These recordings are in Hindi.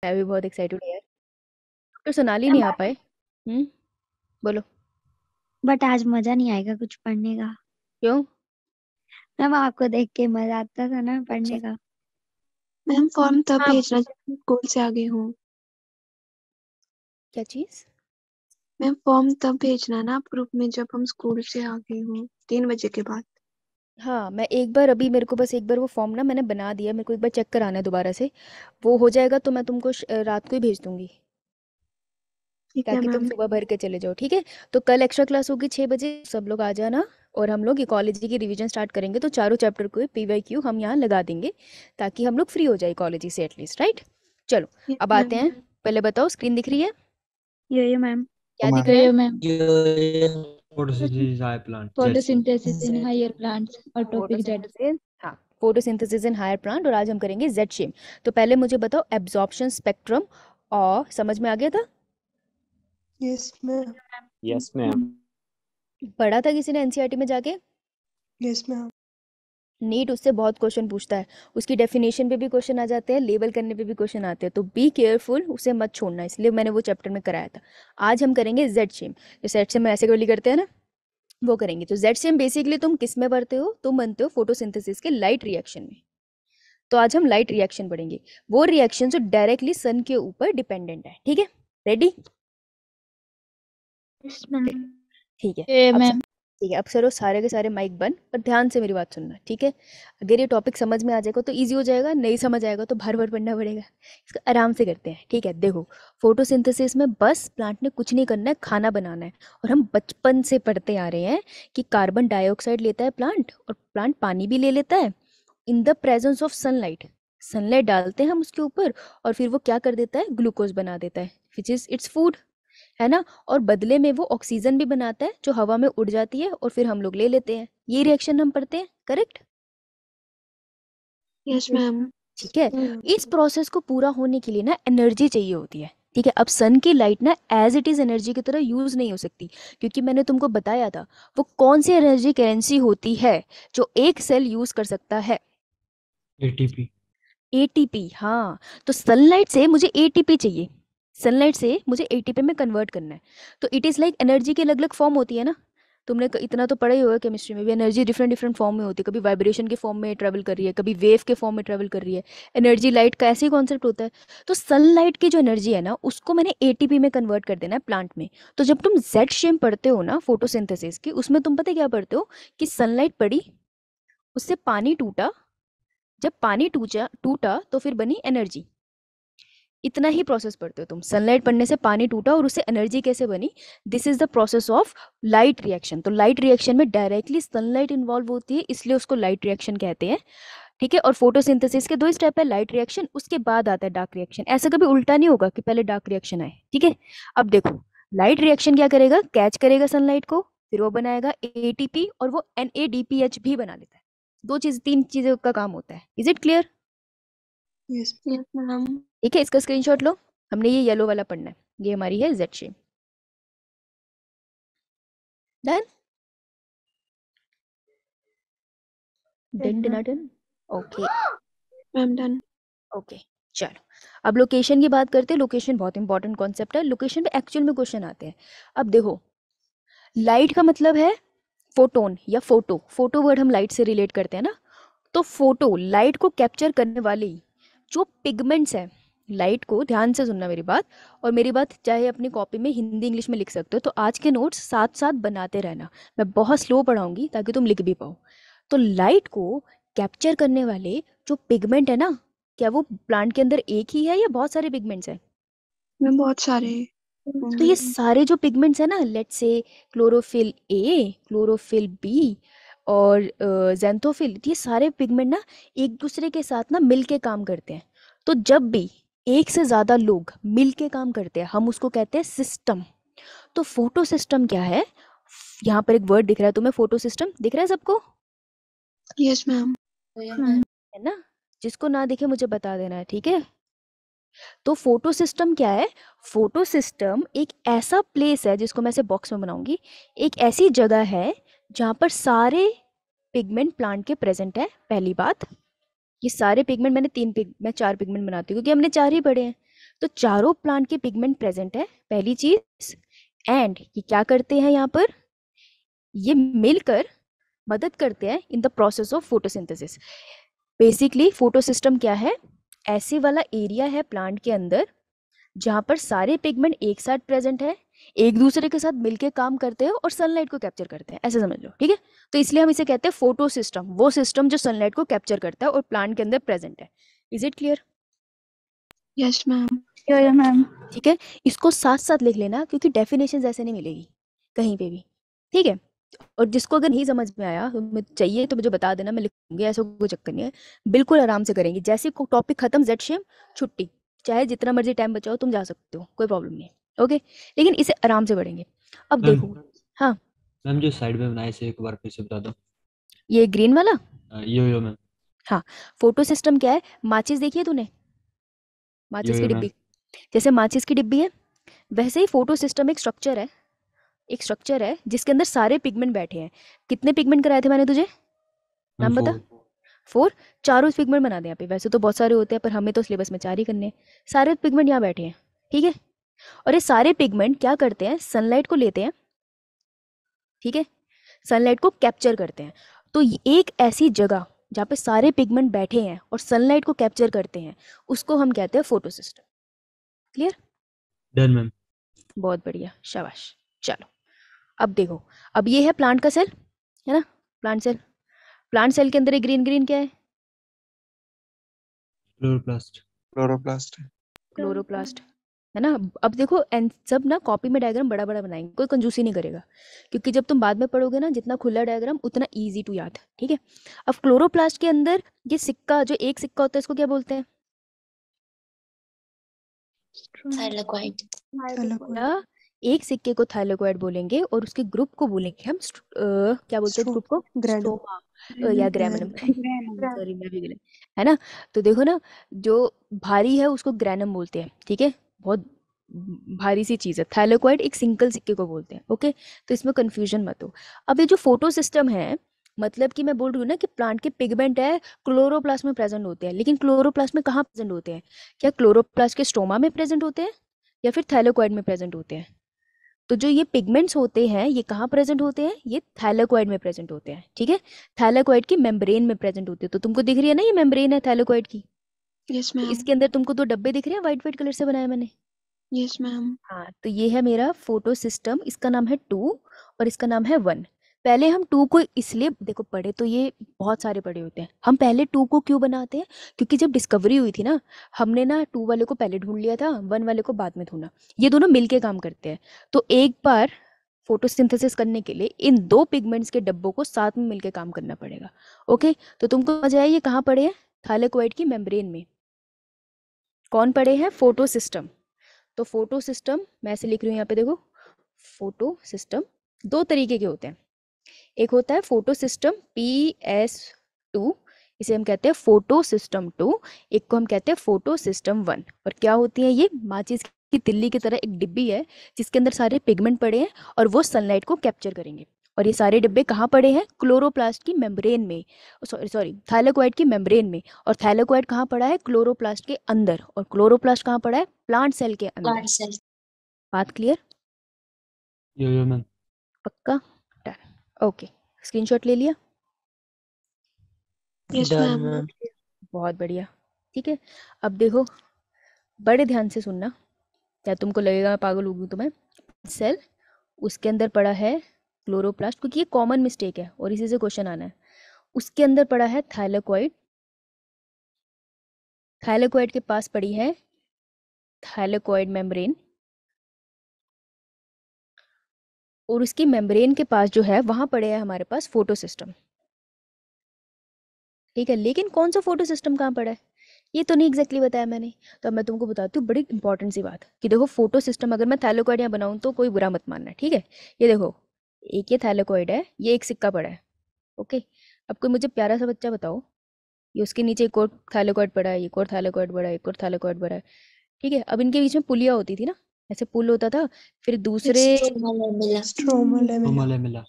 मैं भी बहुत एक्साइटेड हूँ यार। तो सोनाली नहीं आ पाए। बोलो। बट आज मजा नहीं आएगा कुछ पढ़ने का। क्यों? मैम आपको देख के मजा आता था ना अच्छा। पढ़ने का। मैम फॉर्म तब हाँ। भेजना जब मैं स्कूल से आ गई हूँ। क्या चीज? मैम फॉर्म तब भेजना ना ग्रुप में जब हम स्कूल से आ गए हूँ, 3 बजे के बाद। हाँ, मैं एक बार अभी मेरे को बस एक बार वो फॉर्म ना मैंने बना दिया, मेरे को एक बार चेक कराना है दोबारा से। वो हो जाएगा तो मैं तुमको रात को ही भेज दूंगी, ठीक है ताकि तुम मैम। सुबह भर के चले जाओ। ठीक है। तो कल एक्स्ट्रा क्लास होगी 6 बजे, सब लोग आ जाना। और हम लोग इकोलॉजी की रिवीजन स्टार्ट करेंगे, तो चारों चैप्टर को PYQ हम यहाँ लगा देंगे, ताकि हम लोग फ्री हो जाए इकोलॉजी से एटलीस्ट, राइट? चलो। यस अब आते मैम। हैं। पहले बताओ, स्क्रीन दिख रही है? Yo ma'am. क्या दिख रहा मैम है? Yo ma'am. Photosynthesis high plant Z C. Photosynthesis in higher plants और टॉपिक जेड। फोटोसिंथेसिस। हाँ। फोटोसिंथेसिस इन हायर प्लांट, और आज हम करेंगे जेड शेम। तो पहले मुझे बताओ एब्जॉर्प्शन स्पेक्ट्रम, और समझ में आ गया था? Yes ma'am. Yes ma'am. पढ़ा था किसी ने एनसीईआरटी में जाके? Yes ma'am. नीट उससे बहुत क्वेश्चन पूछता है। उसकी डेफिनेशन पे भी क्वेश्चन आ जाते हैं, लेबल करने पे भी क्वेश्चन आते हैं, तो बी केयरफुल, उसे मत छोड़ना, इसलिए मैंने वो चैप्टर में कराया था। आज हम करेंगे जेड शेम। जो जेड शेम ऐसे गोली करते हैं ना, वो करेंगे। तो जेड शेम बेसिकली तुम किस में पढ़ते हो? तुम बनते हो फोटोसिंथेसिस के लाइट रिएक्शन में। तो आज हम लाइट रिएक्शन पढ़ेंगे, वो रिएक्शन जो डायरेक्टली सन के ऊपर डिपेंडेंट है। ठीक है? रेडी? Yes ma'am. ठीक है। ये अब मैम। ठीक है, अब सरो सारे के सारे माइक बंद, पर ध्यान से मेरी बात सुनना, ठीक है? अगर ये टॉपिक समझ में आ जाएगा तो इजी हो जाएगा, नहीं समझ आएगा तो भर भर पढ़ना पड़ेगा। इसको आराम से करते हैं, ठीक है? देखो, फोटोसिंथेसिस में बस प्लांट ने कुछ नहीं करना है, खाना बनाना है। और हम बचपन से पढ़ते आ रहे हैं कि कार्बन डाइऑक्साइड लेता है प्लांट, और प्लांट पानी भी ले लेता है in the presence of sunlight. Sunlight डालते हैं हम उसके ऊपर, और फिर वो क्या कर देता है? ग्लूकोज बना देता है, विच इज इट्स फूड, है ना? और बदले में वो ऑक्सीजन भी बनाता है, जो हवा में उड़ जाती है, और फिर हम लोग ले लेते हैं। ये रिएक्शन हम पढ़ते हैं, करेक्ट? Yes ma'am. ठीक है। इस प्रोसेस को पूरा होने के लिए ना एनर्जी चाहिए होती है, ठीक है? अब सन की लाइट ना एज इट इज एनर्जी की तरह यूज नहीं हो सकती, क्योंकि मैंने तुमको बताया था वो कौन सी एनर्जी करेंसी होती है जो एक सेल यूज कर सकता है। एटीपी। एटीपी, हाँ। तो सनलाइट से मुझे एटीपी चाहिए, सनलाइट से मुझे एटीपी में कन्वर्ट करना है। तो इट इज़ लाइक एनर्जी की अलग अलग फॉर्म होती है ना। तुमने इतना तो पढ़ा ही होगा, केमिस्ट्री में भी एनर्जी डिफरेंट डिफरेंट फॉर्म में होती है, कभी वाइब्रेशन के फॉर्म में ट्रेवल कर रही है, कभी वेव के फॉर्म में ट्रेवल कर रही है। एनर्जी लाइट का ऐसे ही कॉन्सेप्ट होता है। तो सनलाइट की जो एनर्जी है ना, उसको मैंने एटीपी में कन्वर्ट कर देना है प्लांट में। तो जब तुम जेड शेम पढ़ते हो ना फोटोसिंथेसिस की, उसमें तुम पता है क्या पढ़ते हो? कि सनलाइट पड़ी, उससे पानी टूटा, जब पानी टूटा टूटा तो फिर बनी एनर्जी। इतना ही प्रोसेस पढ़ते हो तुम। सनलाइट पढ़ने से पानी टूटा और उससे एनर्जी कैसे बनी, this is the process of light reaction. तो लाइट रिएक्शन में डायरेक्टली सनलाइट इन्वॉल्व होती है, इसलिए उसको लाइट रिएक्शन कहते हैं। ठीक है? और फोटोसिंथेसिस के दो स्टेप है, लाइट रिएक्शन, उसके बाद आता है डार्क रिएक्शन। ऐसा कभी उल्टा नहीं होगा कि पहले डार्क रिएक्शन आए, ठीक है? अब देखो, लाइट रिएक्शन क्या करेगा? कैच करेगा सनलाइट को, फिर वो बनाएगा एटीपी, और वो NADPH भी बना लेता है। दो चीज, तीन चीजों का काम होता है। Is it clear? Yes. Yes ma'am. ठीक है, इसका स्क्रीनशॉट लो। हमने ये येलो वाला पढ़ना है, ये हमारी है Z shape. Done? Done done done. Okay. Ma'am done. Okay. चलो, अब लोकेशन की बात करते हैं। लोकेशन बहुत इंपॉर्टेंट कॉन्सेप्ट है, लोकेशन पे एक्चुअल में क्वेश्चन आते हैं। अब देखो, लाइट का मतलब है फोटोन या फोटो। फोटो वर्ड हम लाइट से रिलेट करते हैं ना। तो फोटो, लाइट को कैप्चर करने वाली जो पिगमेंट्स है, लाइट को, ध्यान से सुनना मेरी बात, और मेरी बात चाहे अपनी कॉपी में हिंदी इंग्लिश में लिख सकते हो, तो आज के नोट्स साथ साथ बनाते रहना। मैं बहुत स्लो पढ़ाऊंगी ताकि तुम लिख भी पाओ। तो लाइट को कैप्चर करने वाले जो पिगमेंट है ना, क्या वो प्लांट के अंदर एक ही है या बहुत सारे पिगमेंट्स हैं? मैम बहुत सारे तो ये होंगे। सारे जो पिगमेंट्स है ना, let's say chlorophyll A, chlorophyll B, और जेंथोफिल, ये सारे पिगमेंट ना एक दूसरे के साथ ना मिल के काम करते हैं। तो जब भी एक से ज्यादा लोग मिल के काम करते हैं, हम उसको कहते हैं सिस्टम। तो फोटो सिस्टम क्या है? यहाँ पर एक वर्ड दिख रहा है तुम्हें, फोटो सिस्टम दिख रहा है सबको? Yes ma'am. है ना? जिसको ना दिखे मुझे बता देना है, ठीक है? तो फोटो सिस्टम क्या है? फोटो सिस्टम एक ऐसा प्लेस है, जिसको मैं ऐसे बॉक्स में बनाऊंगी, एक ऐसी जगह है जहाँ पर सारे पिगमेंट प्लांट के प्रेजेंट है। पहली बात, ये सारे पिगमेंट, मैं 4 पिगमेंट बनाती हूँ क्योंकि हमने 4 ही पढ़े हैं। तो चारों प्लांट के पिगमेंट प्रेजेंट है पहली चीज, एंड ये क्या करते हैं यहाँ पर, ये मिलकर मदद करते हैं in the process of photosynthesis. Basically photosystem क्या है, ऐसे वाला एरिया है प्लांट के अंदर जहाँ पर सारे पिगमेंट एक साथ प्रेजेंट है, एक दूसरे के साथ मिलके काम करते हैं और सनलाइट को कैप्चर करते हैं, ऐसे समझ लो, ठीक है। तो इसलिए हम इसे कहते हैं फोटो सिस्टम, वो सिस्टम जो सनलाइट को कैप्चर करता है और प्लांट के अंदर प्रेजेंट है। Is it clear? Yes ma'am. Ma'am. ठीक है, इसको साथ साथ लिख लेना क्योंकि डेफिनेशन ऐसे नहीं मिलेगी कहीं पे भी, ठीक है। और जिसको अगर नहीं समझ में आया चाहिए तो मुझे बता देना, मैं लिखूंगी, ऐसा कोई चक्कर नहीं है, बिल्कुल आराम से करेंगे। जैसे टॉपिक खत्म जेड शेम छुट्टी, चाहे जितना मर्जी टाइम बचाओ तुम जा सकते हो, कोई प्रॉब्लम नहीं है, ओके। लेकिन इसे आराम से पढ़ेंगे। अब मैम देखो, हाँ मैम जो साइड में बनाए से एक बार फिर से बता दो। ये ग्रीन वाला यो मैम। हाँ, फोटो सिस्टम क्या है, माचिस देखी है तूने, माचिस की यो मैम। डिब्बी, जैसे माचिस की डिब्बी है वैसे ही फोटो सिस्टम एक स्ट्रक्चर है, एक स्ट्रक्चर है जिसके अंदर सारे पिगमेंट बैठे हैं। कितने पिगमेंट कराए थे मैंने तुझे, नाम बता। 4, चारों पिगमेंट बना दे यहाँ पे, वैसे तो बहुत सारे होते हैं पर हमें तो सिलेबस में 4 ही करने हैं। सारे पिगमेंट यहाँ बैठे हैं, ठीक है। और ये सारे पिगमेंट क्या करते हैं, सनलाइट को लेते हैं, ठीक है, सनलाइट को कैप्चर करते हैं। तो एक ऐसी जगह जहाँ पे सारे पिगमेंट बैठे हैं और सनलाइट को कैप्चर करते हैं उसको हम कहते हैं photo system. Clear? Done ma'am. बहुत बढ़िया, शाबाश। चलो अब देखो, अब ये है प्लांट का सेल, है ना, प्लांट सेल। प्लांट सेल के अंदर एक ग्रीन ग्रीन क्या है, क्लोरोप्लास्ट। क्लोरोप्लास्ट। क्लोरोप्लास्ट, है ना। अब देखो सब ना कॉपी में डायग्राम बड़ा बड़ा बनाएंगे, कोई कंजूसी नहीं करेगा, क्योंकि जब तुम बाद में पढ़ोगे ना जितना खुला डायग्राम उतना इजी टू याद, ठीक है। अब क्लोरोप्लास्ट के अंदर ये सिक्का, जो एक सिक्का होता है इसको क्या बोलते हैं, थाइलाकोइड। ना, एक सिक्के को थाइलाकोइड बोलेंगे और उसके ग्रुप को बोलेंगे हम क्या बोलते हैं ग्रुप को, स्ट्रोमा या ग्रैनम, सॉरी मैं भी गलत, है ना। तो देखो ना, जो भारी है उसको ग्रैनम बोलते हैं, ठीक है, बहुत भारी सी चीज है। थाइलाकोइड एक सिंगल सिक्के को बोलते हैं, ओके। तो इसमें कंफ्यूजन मत हो। अब ये जो फोटो सिस्टम है, मतलब कि मैं बोल रही हूँ ना कि प्लांट के पिगमेंट है क्लोरोप्लास्ट में प्रेजेंट होते हैं, लेकिन क्लोरोप्लास्ट में कहाँ प्रेजेंट होते हैं, क्या क्लोरोप्लास्ट के स्टोमा में प्रेजेंट होते हैं या फिर थाइलाकोइड में प्रेजेंट होते हैं। तो जो ये पिगमेंट्स होते हैं ये कहाँ प्रेजेंट होते हैं, ये थाइलाकोइड में प्रेजेंट होते हैं, ठीक है। थाइलाकोइड की मेम्ब्रेन में प्रेजेंट होते हैं। तो तुमको दिख रही है ना ये मेम्ब्रेन है थाइलाकोइड की, यस तो मैम। इसके अंदर तुमको 2 डब्बे दिख रहे हैं व्हाइट व्हाइट कलर से बनाया मैंने, यस मैम। हाँ। तो ये है मेरा फोटो सिस्टम, इसका नाम है 2 और इसका नाम है 1। पहले हम 2 को इसलिए, देखो पढ़े तो ये बहुत सारे पढ़े होते हैं, हम पहले 2 को क्यों बनाते हैं, क्योंकि जब डिस्कवरी हुई थी ना, हमने ना 2 वाले को पहले ढूंढ लिया था, 1 वाले को बाद में ढूंढा, ये दोनों मिलके काम करते हैं। तो एक बार फोटोसिंथेसिस करने के लिए इन 2 पिगमेंट्स के डब्बों को साथ में मिलके काम करना पड़ेगा, ओके। तो तुमको समझ आया ये कहाँ पड़े हैं, थाइलाकोइड की मेम्ब्रेन में। कौन पड़े हैं, फोटो सिस्टम। तो फोटो सिस्टम मैं ऐसे लिख रही हूँ यहाँ पे, देखो फोटो सिस्टम 2 तरीके के होते हैं। एक होता है फोटो सिस्टम PS2, इसे हम कहते हैं फोटो सिस्टम 2, एक को हम कहते हैं फोटो सिस्टम 1। और क्या होती है ये, माचिस की तिल्ली की तरह एक डिब्बी है जिसके अंदर सारे पिगमेंट पड़े हैं और वो सनलाइट को कैप्चर करेंगे। और ये सारे डिब्बे कहाँ पड़े हैं, क्लोरोप्लास्ट की मेम्ब्रेन में, सॉरी थाइलाकोइड की मेम्ब्रेन में। और थाइलाकोइड कहाँ पड़ा है, क्लोरोप्लास्ट के अंदर। और क्लोरोप्लास्ट कहाँ पड़ा है, प्लांट सेल के अंदर। Plant cell. बात क्लियर? Yo ma'am. पक्का, डन, ओके। स्क्रीनशॉट ले लिया, यस डन मैम। मैम। बहुत बढ़िया, ठीक है। अब देखो बड़े ध्यान से सुनना, या तुमको लगेगा मैं पागल होगी, तो मैं सेल उसके अंदर पड़ा है क्लोरोप्लास्ट, क्योंकि ये कॉमन मिस्टेक है और इसी से क्वेश्चन आना है। उसके अंदर पड़ा है थाइलाकोइड, थाइलाकोइड के पास पड़ी है थाइलाकोइड मेम्ब्रेन, और उसकी मेम्ब्रेन के पास जो है वहां पड़े है हमारे पास फोटो सिस्टम, ठीक है। लेकिन कौन सा फोटो सिस्टम कहाँ पड़ा है ये तो नहीं एग्जैक्टली बताया मैंने। तो अब मैं तुमको बताती हूँ बड़ी इंपॉर्टेंट सी बात कि देखो फोटो सिस्टम अगर मैं थाइलाकोइड यहाँ बनाऊँ तो कोई बुरा मत मानना, ठीक है। ये देखो, एक ये थाइलाकोइड है, ये एक सिक्का पड़ा है, ओके। अब कोई मुझे प्यारा सा बच्चा बताओ, ये उसके नीचे एक और थाइलाकोइड पड़ा है, एक और थाइलाकोइड पड़ा है, एक और थाइलाकोइड पड़ा है, ठीक है। अब इनके बीच में पुलिया होती थी ना, ऐसे पुल होता था, फिर दूसरे स्ट्रोमा लेमिना।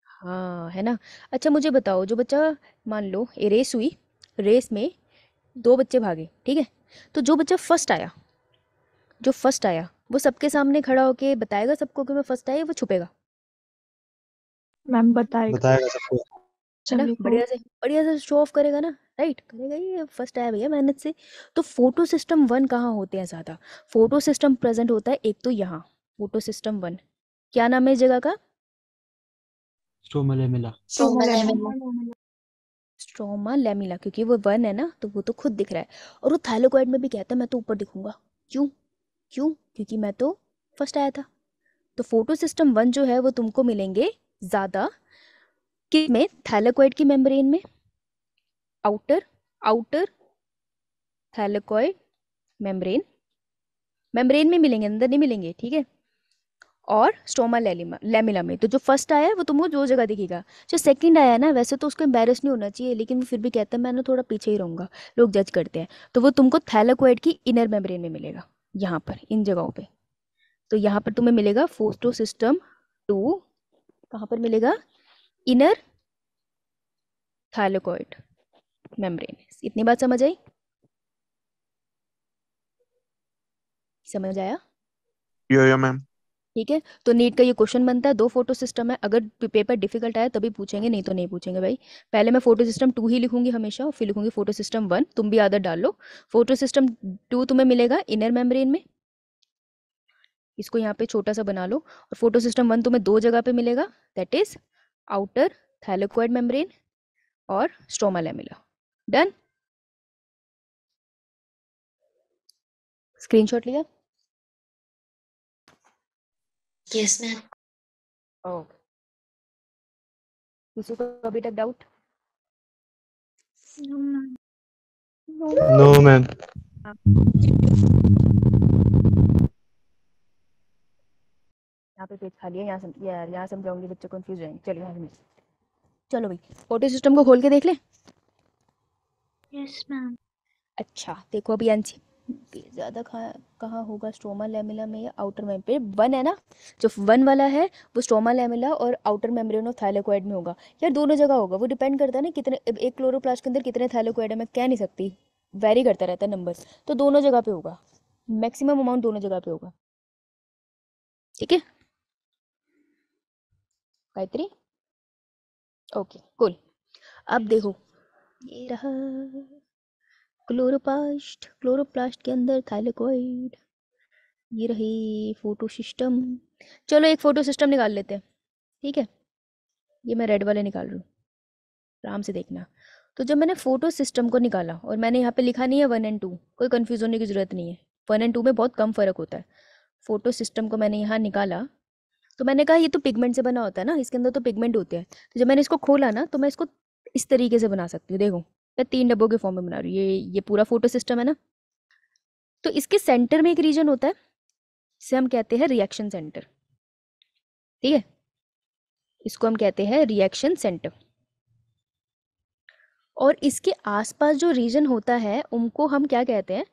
हाँ, है ना। अच्छा मुझे बताओ, जो बच्चा, मान लो ये रेस हुई, रेस में 2 बच्चे भागे, ठीक है। तो जो बच्चा फर्स्ट आया जो फर्स्ट आया वो सबके सामने खड़ा होके बताएगा सबको कि मैं फर्स्ट आया, वो छुपेगा, मैम बताएगा। बताएगा सबको। है ना, सभी को बढ़िया से शो ऑफ करेगा ना, राइट, करेगा ये फर्स्ट आया भैया मेहनत से। तो फोटो सिस्टम 1 कहाँ होते हैं ज़्यादा? फोटो सिस्टम प्रेजेंट होता है एक तो यहाँ, फोटो सिस्टम 1, क्या नाम है इस जगह का? Stroma lamella. Stroma lamella. Stroma lamella, क्योंकि वो 1 है ना तो वो तो खुद दिख रहा है। और वो थाइलेकोइड में भी कहता है मैं तो ऊपर दिखूंगा, क्यों क्यों? क्योंकि मैं तो फर्स्ट आया था। तो फोटो सिस्टम 1 जो है वो तुमको मिलेंगे ज़्यादा किस में? थाइलेकोइड की मेम्ब्रेन में, आउटर थाइलेकोइड मेम्ब्रेन में मिलेंगे, अंदर नहीं मिलेंगे, ठीक है। और स्ट्रोमा लेमिला में। तो जो फर्स्ट आया है वो तुमको जो जगह दिखेगा। जो सेकंड आया है ना, वैसे तो उसको एम्बेरस नहीं होना चाहिए, लेकिन वो फिर भी कहता है मैं ना थोड़ा पीछे ही रहूंगा, लोग जज करते हैं, तो वो तुमको थाइलेकोइड की इनर मेम्ब्रेन में मिलेगा, यहाँ पर इन जगहों पे। तो यहाँ पर तुम्हें मिलेगा फोटो सिस्टम 2, कहाँ पर मिलेगा? Inner thylakoid membrane. इतनी बात समझ आई? समझ आया? यो मैम। ठीक है, तो नीट का ये क्वेश्चन बनता है, 2 फोटो सिस्टम है, अगर पेपर डिफिकल्ट आया तभी पूछेंगे, नहीं तो नहीं पूछेंगे भाई। पहले मैं फोटो सिस्टम 2 ही लिखूंगी हमेशा, और फिर लिखूंगी फोटो सिस्टम 1, तुम भी आदत डाल लो। फोटो सिस्टम 2 तुम्हें मिलेगा इनर मेम्ब्रेन में, इसको यहाँ पे छोटा सा बना लो। और फोटो सिस्टम 1 तुम्हें 2 जगह पे मिलेगा, that is outer thylakoid membrane और स्ट्रोमा लेमिला। डन? स्क्रीनशॉट लिया? Yes ma'am. ओके, किसी को अभी तक डाउट? No ma'am. यहाँ पे पेज खाली है, यहाँ समझाऊंगी, बच्चे कंफ्यूज हो जाएंगे। चलिए यहाँ चलो भाई, फोटो सिस्टम को खोल के देख ले। Yes ma'am. अच्छा देखो अभी आंसर ज़्यादा कहाँ होगा, स्ट्रोमा लेमिला में या आउटर में? पे 1 है ना, जो 1 वाला है वो स्ट्रोमा लेमिला और आउटर मेम्ब्रेन ऑफ थाइलेकोइड में होगा। यार दोनों जगह होगा, वो डिपेंड करता है ना कितने, एक क्लोरोप्लास्ट के अंदर कितने थाइलेकोइड है, मैं कह नहीं सकती, वेरी करता रहता है नंबर। तो दोनों जगह पे होगा, मैक्सिमम अमाउंट दोनों जगह पे होगा, ठीक है गायत्री? Okay cool. अब देखो ये रहा क्लोरोप्लास्ट के अंदर थाइलेकोइड, ये रही फोटो सिस्टम। चलो एक फोटो सिस्टम निकाल लेते हैं, ठीक है, ये मैं रेड वाले निकाल रही हूँ, आराम से देखना। तो जब मैंने फोटो सिस्टम को निकाला, और मैंने यहाँ पे लिखा नहीं है 1 और 2, कोई कंफ्यूज होने की ज़रूरत नहीं है, 1 और 2 में बहुत कम फ़र्क होता है। फोटो सिस्टम को मैंने यहाँ निकाला, तो मैंने कहा ये तो पिगमेंट से बना होता है ना, इसके अंदर तो पिगमेंट होते हैं। तो जब मैंने इसको खोला ना, तो मैं इसको इस तरीके से बना सकती हूँ, देखो मैं 3 डब्बों के फॉर्म में बना रही हूँ। ये पूरा फोटो सिस्टम है ना, तो इसके सेंटर में एक रीजन होता है, इसे हम कहते हैं रिएक्शन सेंटर, ठीक है, इसको हम कहते हैं रिएक्शन सेंटर। और इसके आसपास जो रीजन होता है उनको हम क्या कहते हैं?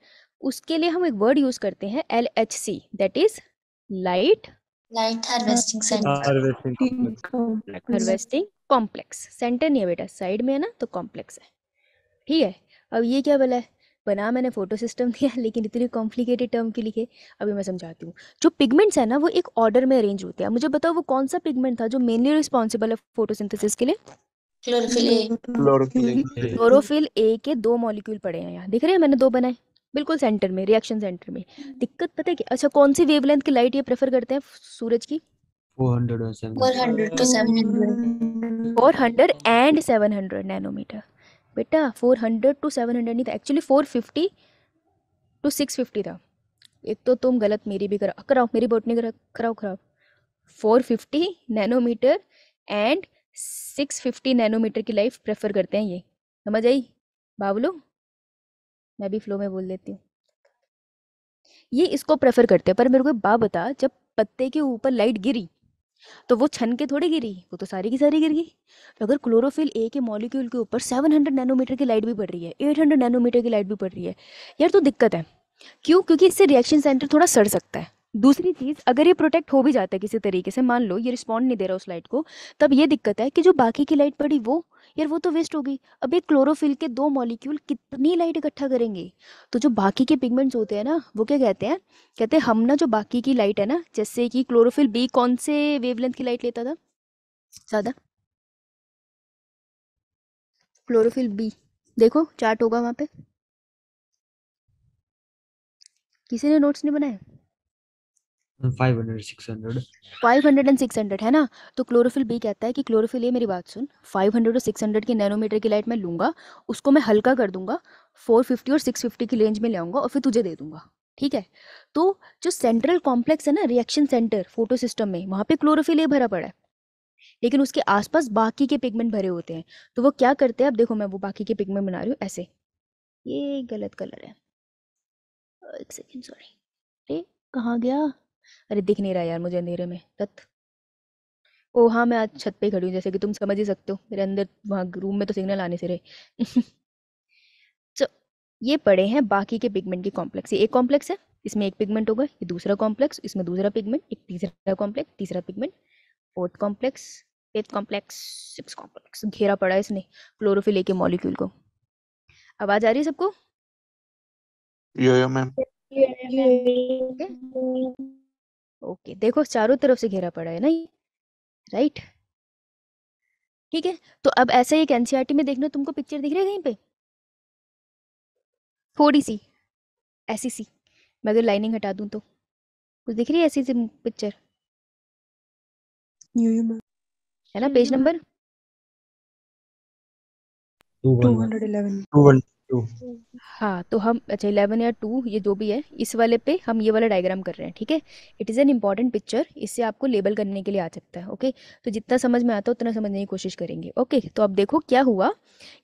उसके लिए हम एक वर्ड यूज करते हैं LHC, that is light harvesting centre. Harvesting complex. Centre नहीं है बेटा, साइड में है ना, तो कॉम्प्लेक्स है, ठीक है। अब ये क्या बोला है, बना मैंने फोटो सिस्टम दिया, लेकिन इतनी कॉम्प्लिकेटेड टर्म क्यों लिखे, अभी मैं समझाती हूँ। जो पिगमेंट्स है ना वो एक ऑर्डर में अरेंज होते हैं। मुझे बताओ वो कौन सा पिगमेंट था जो मेनली रिस्पॉन्सिबल है फोटोसिंथेसिस के लिए? क्लोरोफिल ए के 2 मॉलिक्यूल पड़े हैं यहाँ, दिख रहे हैं, मैंने 2 बनाए बिल्कुल सेंटर में, रिएक्शन सेंटर में। दिक्कत पता है क्या? अच्छा कौन सी वेवलेंथ की लाइट ये प्रेफर करते हैं सूरज की? 400 और 400 to 700। 400 and 700 nanometre. बेटा 400 to 700 नहीं था, एक्चुअली 450 to 650 था। एक तो तुम गलत मेरी भी कराओ मेरी बोटनी कराओ खराब। 450 नैनोमीटर एंड 650 नैनोमीटर की लाइफ प्रेफर करते हैं ये, समझ आई बाबलो? मैं भी फ्लो में बोल देती हूँ, ये इसको प्रेफर करते हैं। पर मेरे को एक बात बता, जब पत्ते के ऊपर लाइट गिरी तो वो छन के थोड़ी गिरी, वो तो सारी की सारी गिर गई। तो अगर क्लोरोफिल ए के मॉलिक्यूल के ऊपर 700 नैनोमीटर की लाइट भी पड़ रही है, 800 नैनोमीटर की लाइट भी पड़ रही है, यार तो दिक्कत है। क्यों? क्योंकि इससे रिएक्शन सेंटर थोड़ा सड़ सकता है। दूसरी चीज, अगर ये प्रोटेक्ट हो भी जाता है किसी तरीके से, मान लो ये रिस्पॉन्ड नहीं दे रहा उस लाइट को, तब ये दिक्कत है कि जो बाकी की लाइट पड़ी वो, यार वो तो वेस्ट हो गई। अब एक क्लोरोफिल के 2 मॉलिक्यूल कितनी लाइट इकट्ठा करेंगे? तो जो बाकी के पिगमेंट्स होते हैं ना, वो क्या कहते हैं, कहते हैं हम ना जो बाकी की लाइट है ना, जैसे कि क्लोरोफिल बी कौन से वेवलेंथ की लाइट लेता था ज्यादा? क्लोरोफिल बी, देखो चार्ट होगा वहां पे, किसी ने नोट्स नहीं बनाए? 500 600 500 एंड 600 है ना। तो क्लोरोफिल बी कहता है कि क्लोरोफिल ए, मेरी बात सुन, 500 और 600 की नैनोमीटर की लाइट मैं लूंगा, उसको मैं हल्का कर दूंगा, 450 और 650 की रेंज में ले आऊंगा और फिर तुझे दे दूंगा, ठीक है। तो जो सेंट्रल कॉम्प्लेक्स है ना, रिएक्शन सेंटर फोटो सिस्टम में, वहां पे क्लोरोफिल ए भरा पड़ा है, लेकिन उसके आसपास बाकी के पिगमेंट भरे होते हैं। तो वो क्या करते हैं, अब देखो मैं वो बाकी के पिगमेंट बना रही हूँ ऐसे, ये गलत कलर है, एक सेकेंड सॉरी, अरे कहाँ गया, अरे दिख नहीं रहा यार मुझे अंधेरे में तत। ओ हाँ, मैं आज छत पे खड़ी हूँ, जैसे कि तुम समझ ही सकते हो, मेरे अंदर वहाँ रूम में तो सिग्नल आने से रहे। तो ये पड़े हैं बाकी के पिगमेंट के कॉम्प्लेक्स। ये एक कॉम्प्लेक्स है, इसमें एक पिगमेंट होगा, ये दूसरा कॉम्प्लेक्स, इसमें दूसरा पिगमेंट, एक तीसरा कॉम्प्लेक्स, तीसरा pigment, fourth complex, fifth complex, six complex, घेरा पड़ा है इसने क्लोरोफिल ए के मॉलिक्यूल को। आवाज आ रही है सबको? यो मैम। ओके, देखो चारों तरफ से घेरा पड़ा है ना ये, राइट, ठीक है। तो अब ऐसा ही एक एनसीईआरटी में देखना, तुमको पिक्चर दिख रही है कहीं पे थोड़ी सी ऐसी सी, मैं अगर लाइनिंग हटा दूं तो कुछ दिख रही है ऐसी सी पिक्चर, है ना? पेज नंबर 212 हाँ, तो हम अच्छा 11 या 2 ये जो भी है, इस वाले पे हम ये वाला डायग्राम कर रहे हैं, ठीक है। It is an important picture, इससे आपको लेबल करने के लिए आ सकता है, ओके। तो जितना समझ में आता है उतना समझने की कोशिश करेंगे, ओके। तो अब देखो क्या हुआ,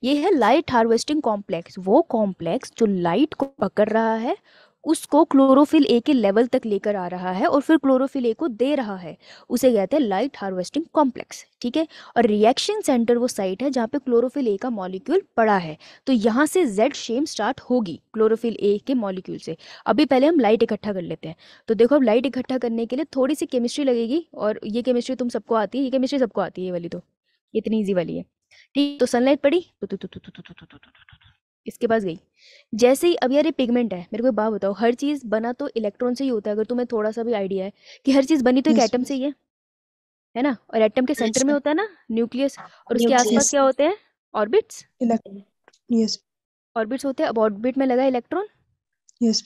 ये है लाइट हार्वेस्टिंग कॉम्प्लेक्स, वो कॉम्प्लेक्स जो लाइट को पकड़ रहा है, उसको क्लोरोफिल ए के लेवल तक लेकर आ रहा है और फिर क्लोरोफिल ए को दे रहा है, उसे कहते हैं लाइट हार्वेस्टिंग कॉम्प्लेक्स, ठीक है। और रिएक्शन सेंटर वो साइट है जहाँ पे क्लोरोफिल ए का मॉलिक्यूल पड़ा है। तो यहाँ से जेड शेम स्टार्ट होगी क्लोरोफिल ए के मॉलिक्यूल से। अभी पहले हम लाइट इकट्ठा कर लेते हैं। तो देखो अब लाइट इकट्ठा करने के लिए थोड़ी सी केमिस्ट्री लगेगी, और ये केमिस्ट्री तुम सबको आती है, ये केमिस्ट्री सबको आती है, ये वाली तो इतनी ईजी वाली है, ठीक। तो सनलाइट पड़ी इसके पास गई, जैसे ही, अब यार ये पिगमेंट है, मेरे को एक बात बताओ, हर चीज बना तो इलेक्ट्रॉन से ही होता है, अगर तुम्हें थोड़ा सा भी आइडिया है कि हर चीज बनी तो एक एटम से ही है ना। और एटम के सेंटर में होता है ना न्यूक्लियस, और उसके आसपास क्या होते हैं, ऑर्बिट्स, यस ऑर्बिट्स होते हैं। अब ऑर्बिट में लगा इलेक्ट्रॉन, यस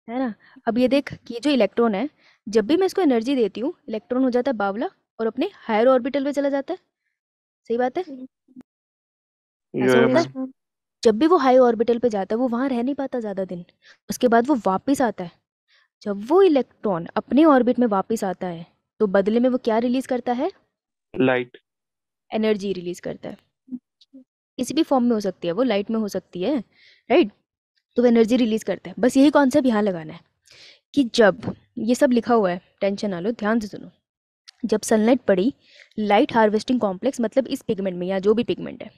है ना। अब ये देख कि जो इलेक्ट्रॉन है, जब भी मैं इसको एनर्जी देती हूँ, इलेक्ट्रॉन हो जाता है बावला और अपने हायर ऑर्बिटल पे चला जाता है, सही बात है, ऐसा होता है। जब भी वो हाई ऑर्बिटल पे जाता है, वो वहां रह नहीं पाता ज्यादा दिन, उसके बाद वो वापस आता है। जब वो इलेक्ट्रॉन अपने ऑर्बिट में वापस आता है, तो बदले में वो क्या रिलीज करता है, लाइट, एनर्जी रिलीज करता है। किसी भी फॉर्म में हो सकती है, वो लाइट में हो सकती है, राइट। तो वो एनर्जी रिलीज करता है। बस यही कॉन्सेप्ट यहाँ लगाना है कि जब ये सब लिखा हुआ है, टेंशन ना लो, ध्यान से सुनो। जब सनलाइट पड़ी लाइट हार्वेस्टिंग कॉम्प्लेक्स, मतलब इस पिगमेंट में या जो भी पिगमेंट है,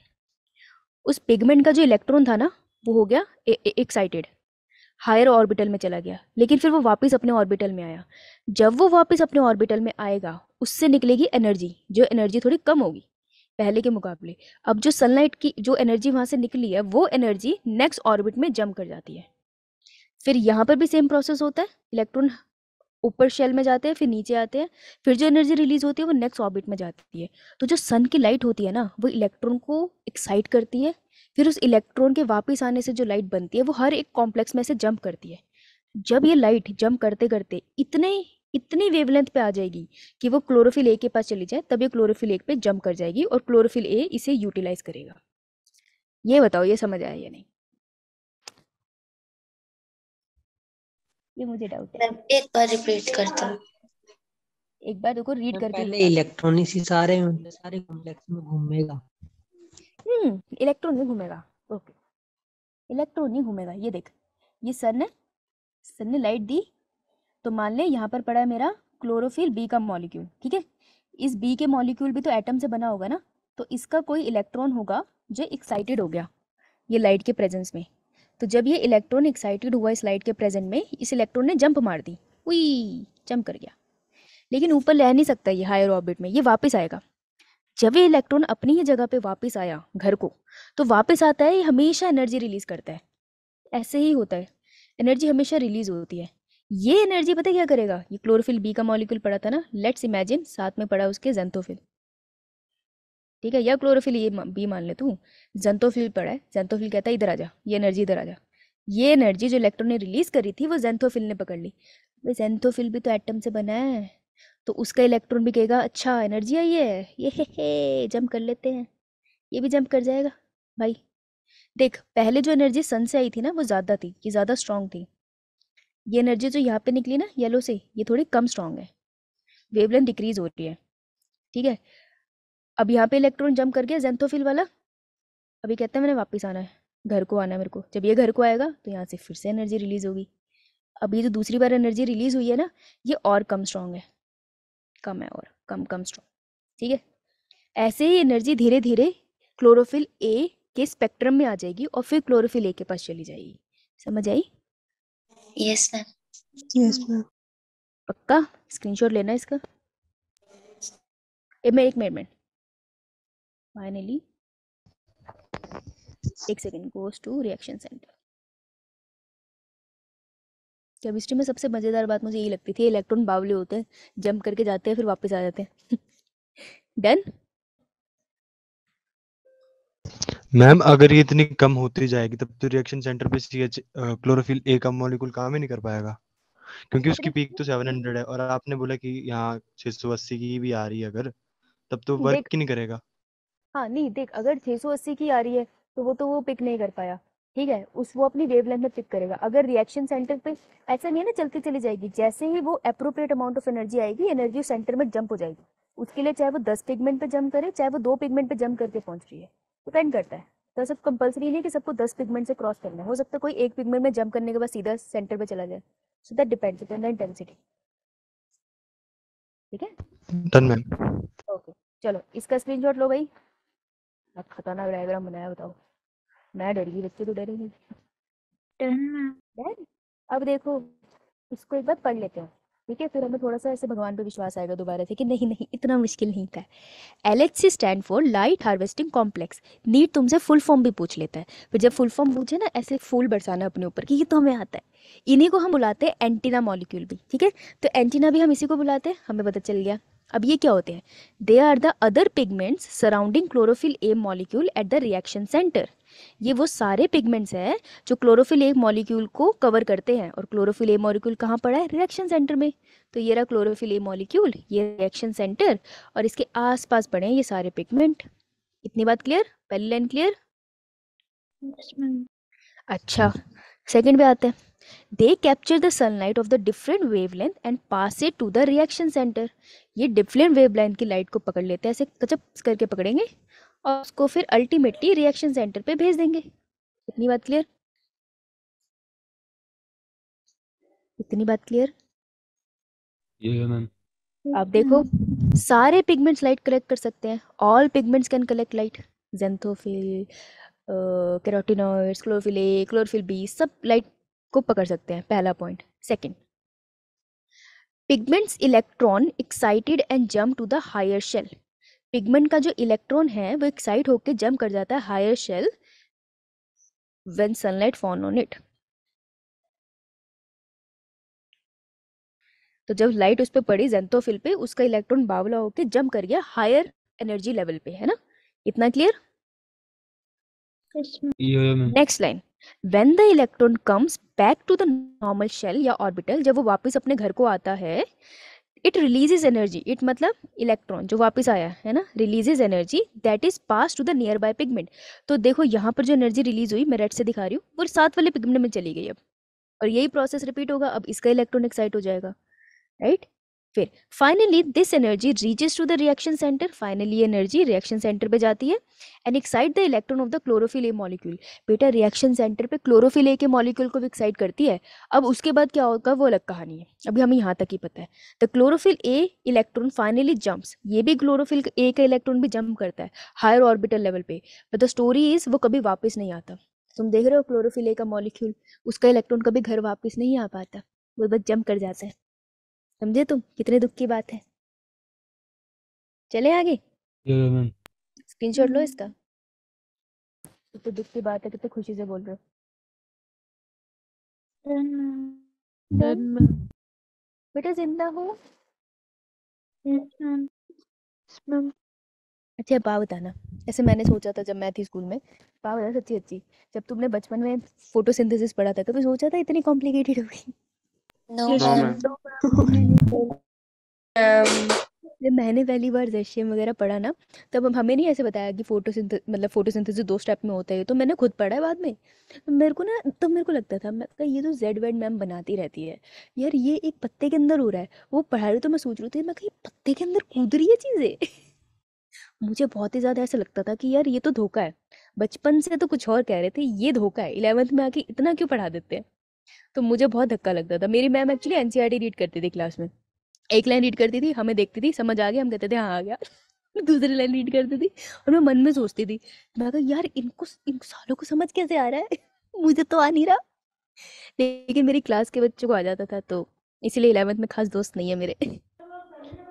उस पिगमेंट का जो इलेक्ट्रॉन था ना, वो हो गया एक्साइटेड, हायर ऑर्बिटल में चला गया, लेकिन फिर वो वापस अपने ऑर्बिटल में आया। जब वो वापस अपने ऑर्बिटल में आएगा, उससे निकलेगी एनर्जी, जो एनर्जी थोड़ी कम होगी पहले के मुकाबले। अब जो सनलाइट की जो एनर्जी वहां से निकली है, वो एनर्जी नेक्स्ट ऑर्बिट में जंप कर जाती है। फिर यहाँ पर भी सेम प्रोसेस होता है, इलेक्ट्रॉन ऊपर शेल में जाते हैं, फिर नीचे आते हैं, फिर जो एनर्जी रिलीज होती है वो नेक्स्ट ऑर्बिट में जाती है। तो जो सन की लाइट होती है ना, वो इलेक्ट्रॉन को एक्साइट करती है, फिर उस इलेक्ट्रॉन के वापस आने से जो लाइट बनती है, वो हर एक कॉम्प्लेक्स में से जंप करती है। जब ये लाइट जंप करते करते इतनी वेवलेंथ पे आ जाएगी कि वो क्लोरोफिल ए के पास चली जाए, तब ये क्लोरोफिल ए पे जंप कर जाएगी और क्लोरोफिल ए इसे यूटिलाइज करेगा। ये बताओ, ये समझ आया या नहीं? ये मुझे डाउट है, एक बार रिपीट करता हूँ। एक बार देखो रीड करके। पहले इलेक्ट्रॉन इसी सारे कॉम्प्लेक्स में घूमेगा। इलेक्ट्रॉन नहीं घूमेगा, ओके, इलेक्ट्रॉन नहीं घूमेगा। ये देख, ये सन ने लाइट दी, तो मान ले यहाँ पर पड़ा है मेरा क्लोरोफिल बी का मॉलिक्यूल, ठीक है। इस बी के मॉलिक्यूल भी तो एटम से बना होगा ना, तो इसका कोई इलेक्ट्रॉन होगा जो एक्साइटेड हो गया ये लाइट के प्रेजेंस में। तो जब ये इलेक्ट्रॉन एक्साइटेड हुआ इस लाइट के प्रेजेंट में, इस इलेक्ट्रॉन ने जंप मार दी, उई जंप कर गया, लेकिन ऊपर रह नहीं सकता ये हायर ऑर्बिट में, ये वापस आएगा। जब ये इलेक्ट्रॉन अपनी ही जगह पे वापस आया घर को, तो वापस आता है, ये हमेशा एनर्जी रिलीज करता है। ऐसे ही होता है, एनर्जी हमेशा रिलीज होती है। ये एनर्जी पता है क्या करेगा? ये क्लोरोफिल बी का मॉलिक्यूल पड़ा था ना, लेट्स इमेजिन साथ में पड़ा उसके ज़ेंथोफिल, ठीक है, या क्लोरोफिल ये बी मान ले तू, ज़ेंथोफिल पड़ा है। ज़ेंथोफिल कहता है इधर आ जा, ये एनर्जी इधर आ जा। ये एनर्जी जो इलेक्ट्रॉन ने रिलीज करी थी वो ज़ेंथोफिल ने पकड़ ली। भाई ज़ेंथोफिल भी तो एटम से बना है, तो उसका इलेक्ट्रॉन भी कहेगा अच्छा एनर्जी आई है, ये हे जंप कर लेते हैं, ये भी जंप कर जाएगा। भाई देख, पहले जो एनर्जी सन से आई थी ना वो ज़्यादा थी, ये ज़्यादा स्ट्रांग थी। ये एनर्जी जो यहाँ पे निकली ना येलो से, ये थोड़ी कम स्ट्रांग है, वेवलेंथ डिक्रीज हो रही है, ठीक है। अब यहाँ पे इलेक्ट्रॉन जंप कर गया ज़ेंथोफिल वाला, अभी कहता है मैंने वापस आना है, घर को आना है मेरे को। जब ये घर को आएगा तो यहाँ से फिर से एनर्जी रिलीज होगी। अब ये जो दूसरी बार एनर्जी रिलीज हुई है ना, ये और कम स्ट्रांग है, कम है और कम स्ट्रांग, ठीक है। ऐसे ही एनर्जी धीरे धीरे क्लोरोफिल ए के स्पेक्ट्रम में आ जाएगी और फिर क्लोरोफिल ए के पास चली जाएगी। समझ आई? Yes ma'am. Yes, ma'am. पक्का स्क्रीनशॉट लेना इसका। एक मिनट फाइनली एक second, goes to reaction centre. Chemistry में सबसे मज़ेदार बात मुझे यही लगती थी, इलेक्ट्रॉन बावले होते हैं, जंप करके जाते हैं फिर वापस आ जाते हैं। डन। मैम अगर ये इतनी कम होती जाएगी तब तो रिएक्शन सेंटर पे CH क्लोरोफिल ए का मॉलिक्यूल काम ही नहीं कर पाएगा, क्योंकि उसकी पीक तो 700 है और आपने बोला कि यहाँ 680 की भी आ रही है, अगर तब तो वर्क देख, ही नहीं करेगा। हाँ नहीं देख, अगर 680 की आ रही है तो वो पिक नहीं कर पाया, ठीक है, वो अपनी वेवलेंथ में पिक करेगा। अगर रिएक्शन सेंटर पे ऐसा नहीं है ना, चलती चली जाएगी, जैसे ही वो अप्रोप्रिएट अमाउंट ऑफ एनर्जी आएगी, एनर्जी सेंटर में जंप हो जाएगी। उसके लिए चाहे वो 10 पिगमेंट पे जंप करे, चाहे वो 2 पिगमेंट पे जंप करके पहुंच रही है, डिपेंड करता है। तो सब कंपल्सरी नहीं है कि सबको 10 पिगमेंट से क्रॉस करना है, हो सकता है कोई एक पिगमेंट में जंप करने के बाद सीधा सेंटर पे चला जाए। So that depends on the intensity, ठीक है। Done ma'am. ओके चलो इसका स्क्रीनशॉट लो भाई। अब खतरनाक डायग्राम बनाया, बताओ। मैं डर गई, बच्चे तो डरे नहीं। डन। अब देखो इसको एक बार पढ़ लेते हैं, ठीक है, फिर हमें थोड़ा सा ऐसे भगवान पे विश्वास आएगा दोबारा से कि नहीं इतना मुश्किल नहीं था। LHC stand for light harvesting complex. NEET तुमसे फुल फॉर्म भी पूछ लेता है, फिर जब फुल फॉर्म पूछे ना, ऐसे फूल बरसाना अपने ऊपर कि ये तो हमें आता है। इन्हीं को हम बुलाते हैं एंटीना मॉलिक्यूल भी, ठीक है। तो एंटीना भी हम इसी को बुलाते हैं, हमें पता चल गया। अब ये क्या होते हैं? They are the other pigments surrounding chlorophyll A molecule at the reaction centre. ये वो सारे पिगमेंट्स हैं जो क्लोरोफिल ए मॉलिक्यूल को कवर करते हैं, और क्लोरोफिल ए मॉलिक्यूल कहाँ पड़ा है? रिएक्शन सेंटर में। तो ये रहा क्लोरोफिल ए मॉलिक्यूल, ये रिएक्शन सेंटर, और इसके आसपास पड़े हैं ये सारे पिगमेंट। इतनी बात क्लियर? पहली लाइन क्लियर? अच्छा सेकंड पे आते हैं। They capture the sunlight of the different wavelength and pass it to the reaction centre. ये डिफरेंट वेवलेंथ की लाइट को पकड़ लेते हैं, ऐसे कचप करके पकड़ेंगे और उसको फिर अल्टीमेटली रिएक्शन सेंटर पे भेज देंगे। इतनी बात क्लियर? इतनी बात क्लियर? ये मैम। अब देखो सारे पिगमेंट्स लाइट कलेक्ट कर सकते हैं, all pigments can collect light. Xanthophyll, carotenoids, chlorophyll A, chlorophyll B, सब लाइट को पकड़ सकते हैं, पहला point. Second, pigments electron excited and jump to the higher shell. Pigment का जो इलेक्ट्रॉन है वो एक्साइट होकर जंप कर जाता है higher shell when sunlight fall on it. तो जब लाइट उस पर पड़ी ज़ेंथोफिल पे, उसका इलेक्ट्रॉन बावला होकर जंप कर गया हायर एनर्जी लेवल पे, है ना? इतना clear? Next line, when the electron comes back to the normal shell या ऑर्बिटल, जब वो वापस अपने घर को आता है, इट रिलीजेस एनर्जी। इट मतलब इलेक्ट्रॉन जो वापस आया है ना, releases energy that is pass to the nearby pigment. तो देखो यहाँ पर जो एनर्जी रिलीज हुई, मैं रेड से दिखा रही हूँ, वो साथ वाले पिगमेंट में चली गई अब, और यही प्रोसेस रिपीट होगा। अब इसका इलेक्ट्रॉन एक्साइट हो जाएगा, राइट? फिर finally this energy reaches to the reaction centre. Finally energy reaction centre पे जाती है and excite the electron of the chlorophyll A molecule. बेटा रिएक्शन सेंटर पे क्लोरोफिल ए के मॉलिक्यूल को भी एक्साइट करती है। अब उसके बाद क्या होगा वो अलग कहानी है, अभी हमें यहाँ तक ही पता है। The chlorophyll A electron finally jumps, ये भी क्लोरोफिल ए का इलेक्ट्रॉन भी जंप करता है हायर ऑर्बिटल लेवल पे, बट द स्टोरी इज वो कभी वापस नहीं आता। तुम देख रहे हो क्लोरोफिल ए का मॉलिक्यूल, उसका इलेक्ट्रॉन कभी घर वापस नहीं आ पाता, वो बस जंप कर जाता है। समझे तुम कितने दुख की बात है? चले आगे, यो मैम। स्क्रीनशॉट लो इसका। कितने दुख की बात है, कितने खुशी से बोल रहे हो। Done ma'am. बेटा जिंदा हो? Yes ma'am. मैम अच्छा बात बताना, ऐसे मैंने सोचा था जब मैं थी स्कूल में, बात बता सच्ची सच्ची, जब तुमने बचपन में फोटोसिंथेसिस पढ़ा था कभी सोचा था इतनी कॉम्प्लिकेटेड होगी? No, yes No, ma'am. ma'am. जब मैंने पहली बार ZCM वगैरह पढ़ा ना, तब हमें नहीं ऐसे बताया कि फोटोसिंथेसिस 2 स्टेप में होता है, तो मैंने खुद पढ़ा है बाद में। मेरे को ना तब मेरे को लगता था, मैं कहा ये तो जेड वेड मैम बनाती रहती है यार, ये एक पत्ते के अंदर हो रहा है, वो पढ़ा रही, तो मैं सोच रही थी मैं कहीं पत्ते के अंदर कूद रही है चीजें। मुझे बहुत ही ज्यादा ऐसा लगता था कि यार ये तो धोखा है। बचपन से तो कुछ और कह रहे थे, ये धोखा है, 11th में आके इतना क्यों पढ़ा देते हैं। तो मुझे बहुत धक्का लगता था। मेरी मैम एक्चुअली एनसीईआरटी रीड करती थी क्लास में, एक लाइन रीड करती थी, हमें देखती थी, समझ आ गया, हम कहते थे हाँ आ गया। दूसरी लाइन रीड करती थी और मैं मन में सोचती थी, मैं कहा यार इनको इन सालों को समझ कैसे आ रहा है। मुझे तो आ नहीं रहा। लेकिन मेरी क्लास के बच्चों को आ जाता था, तो इसीलिए 11th में खास दोस्त नहीं है मेरे।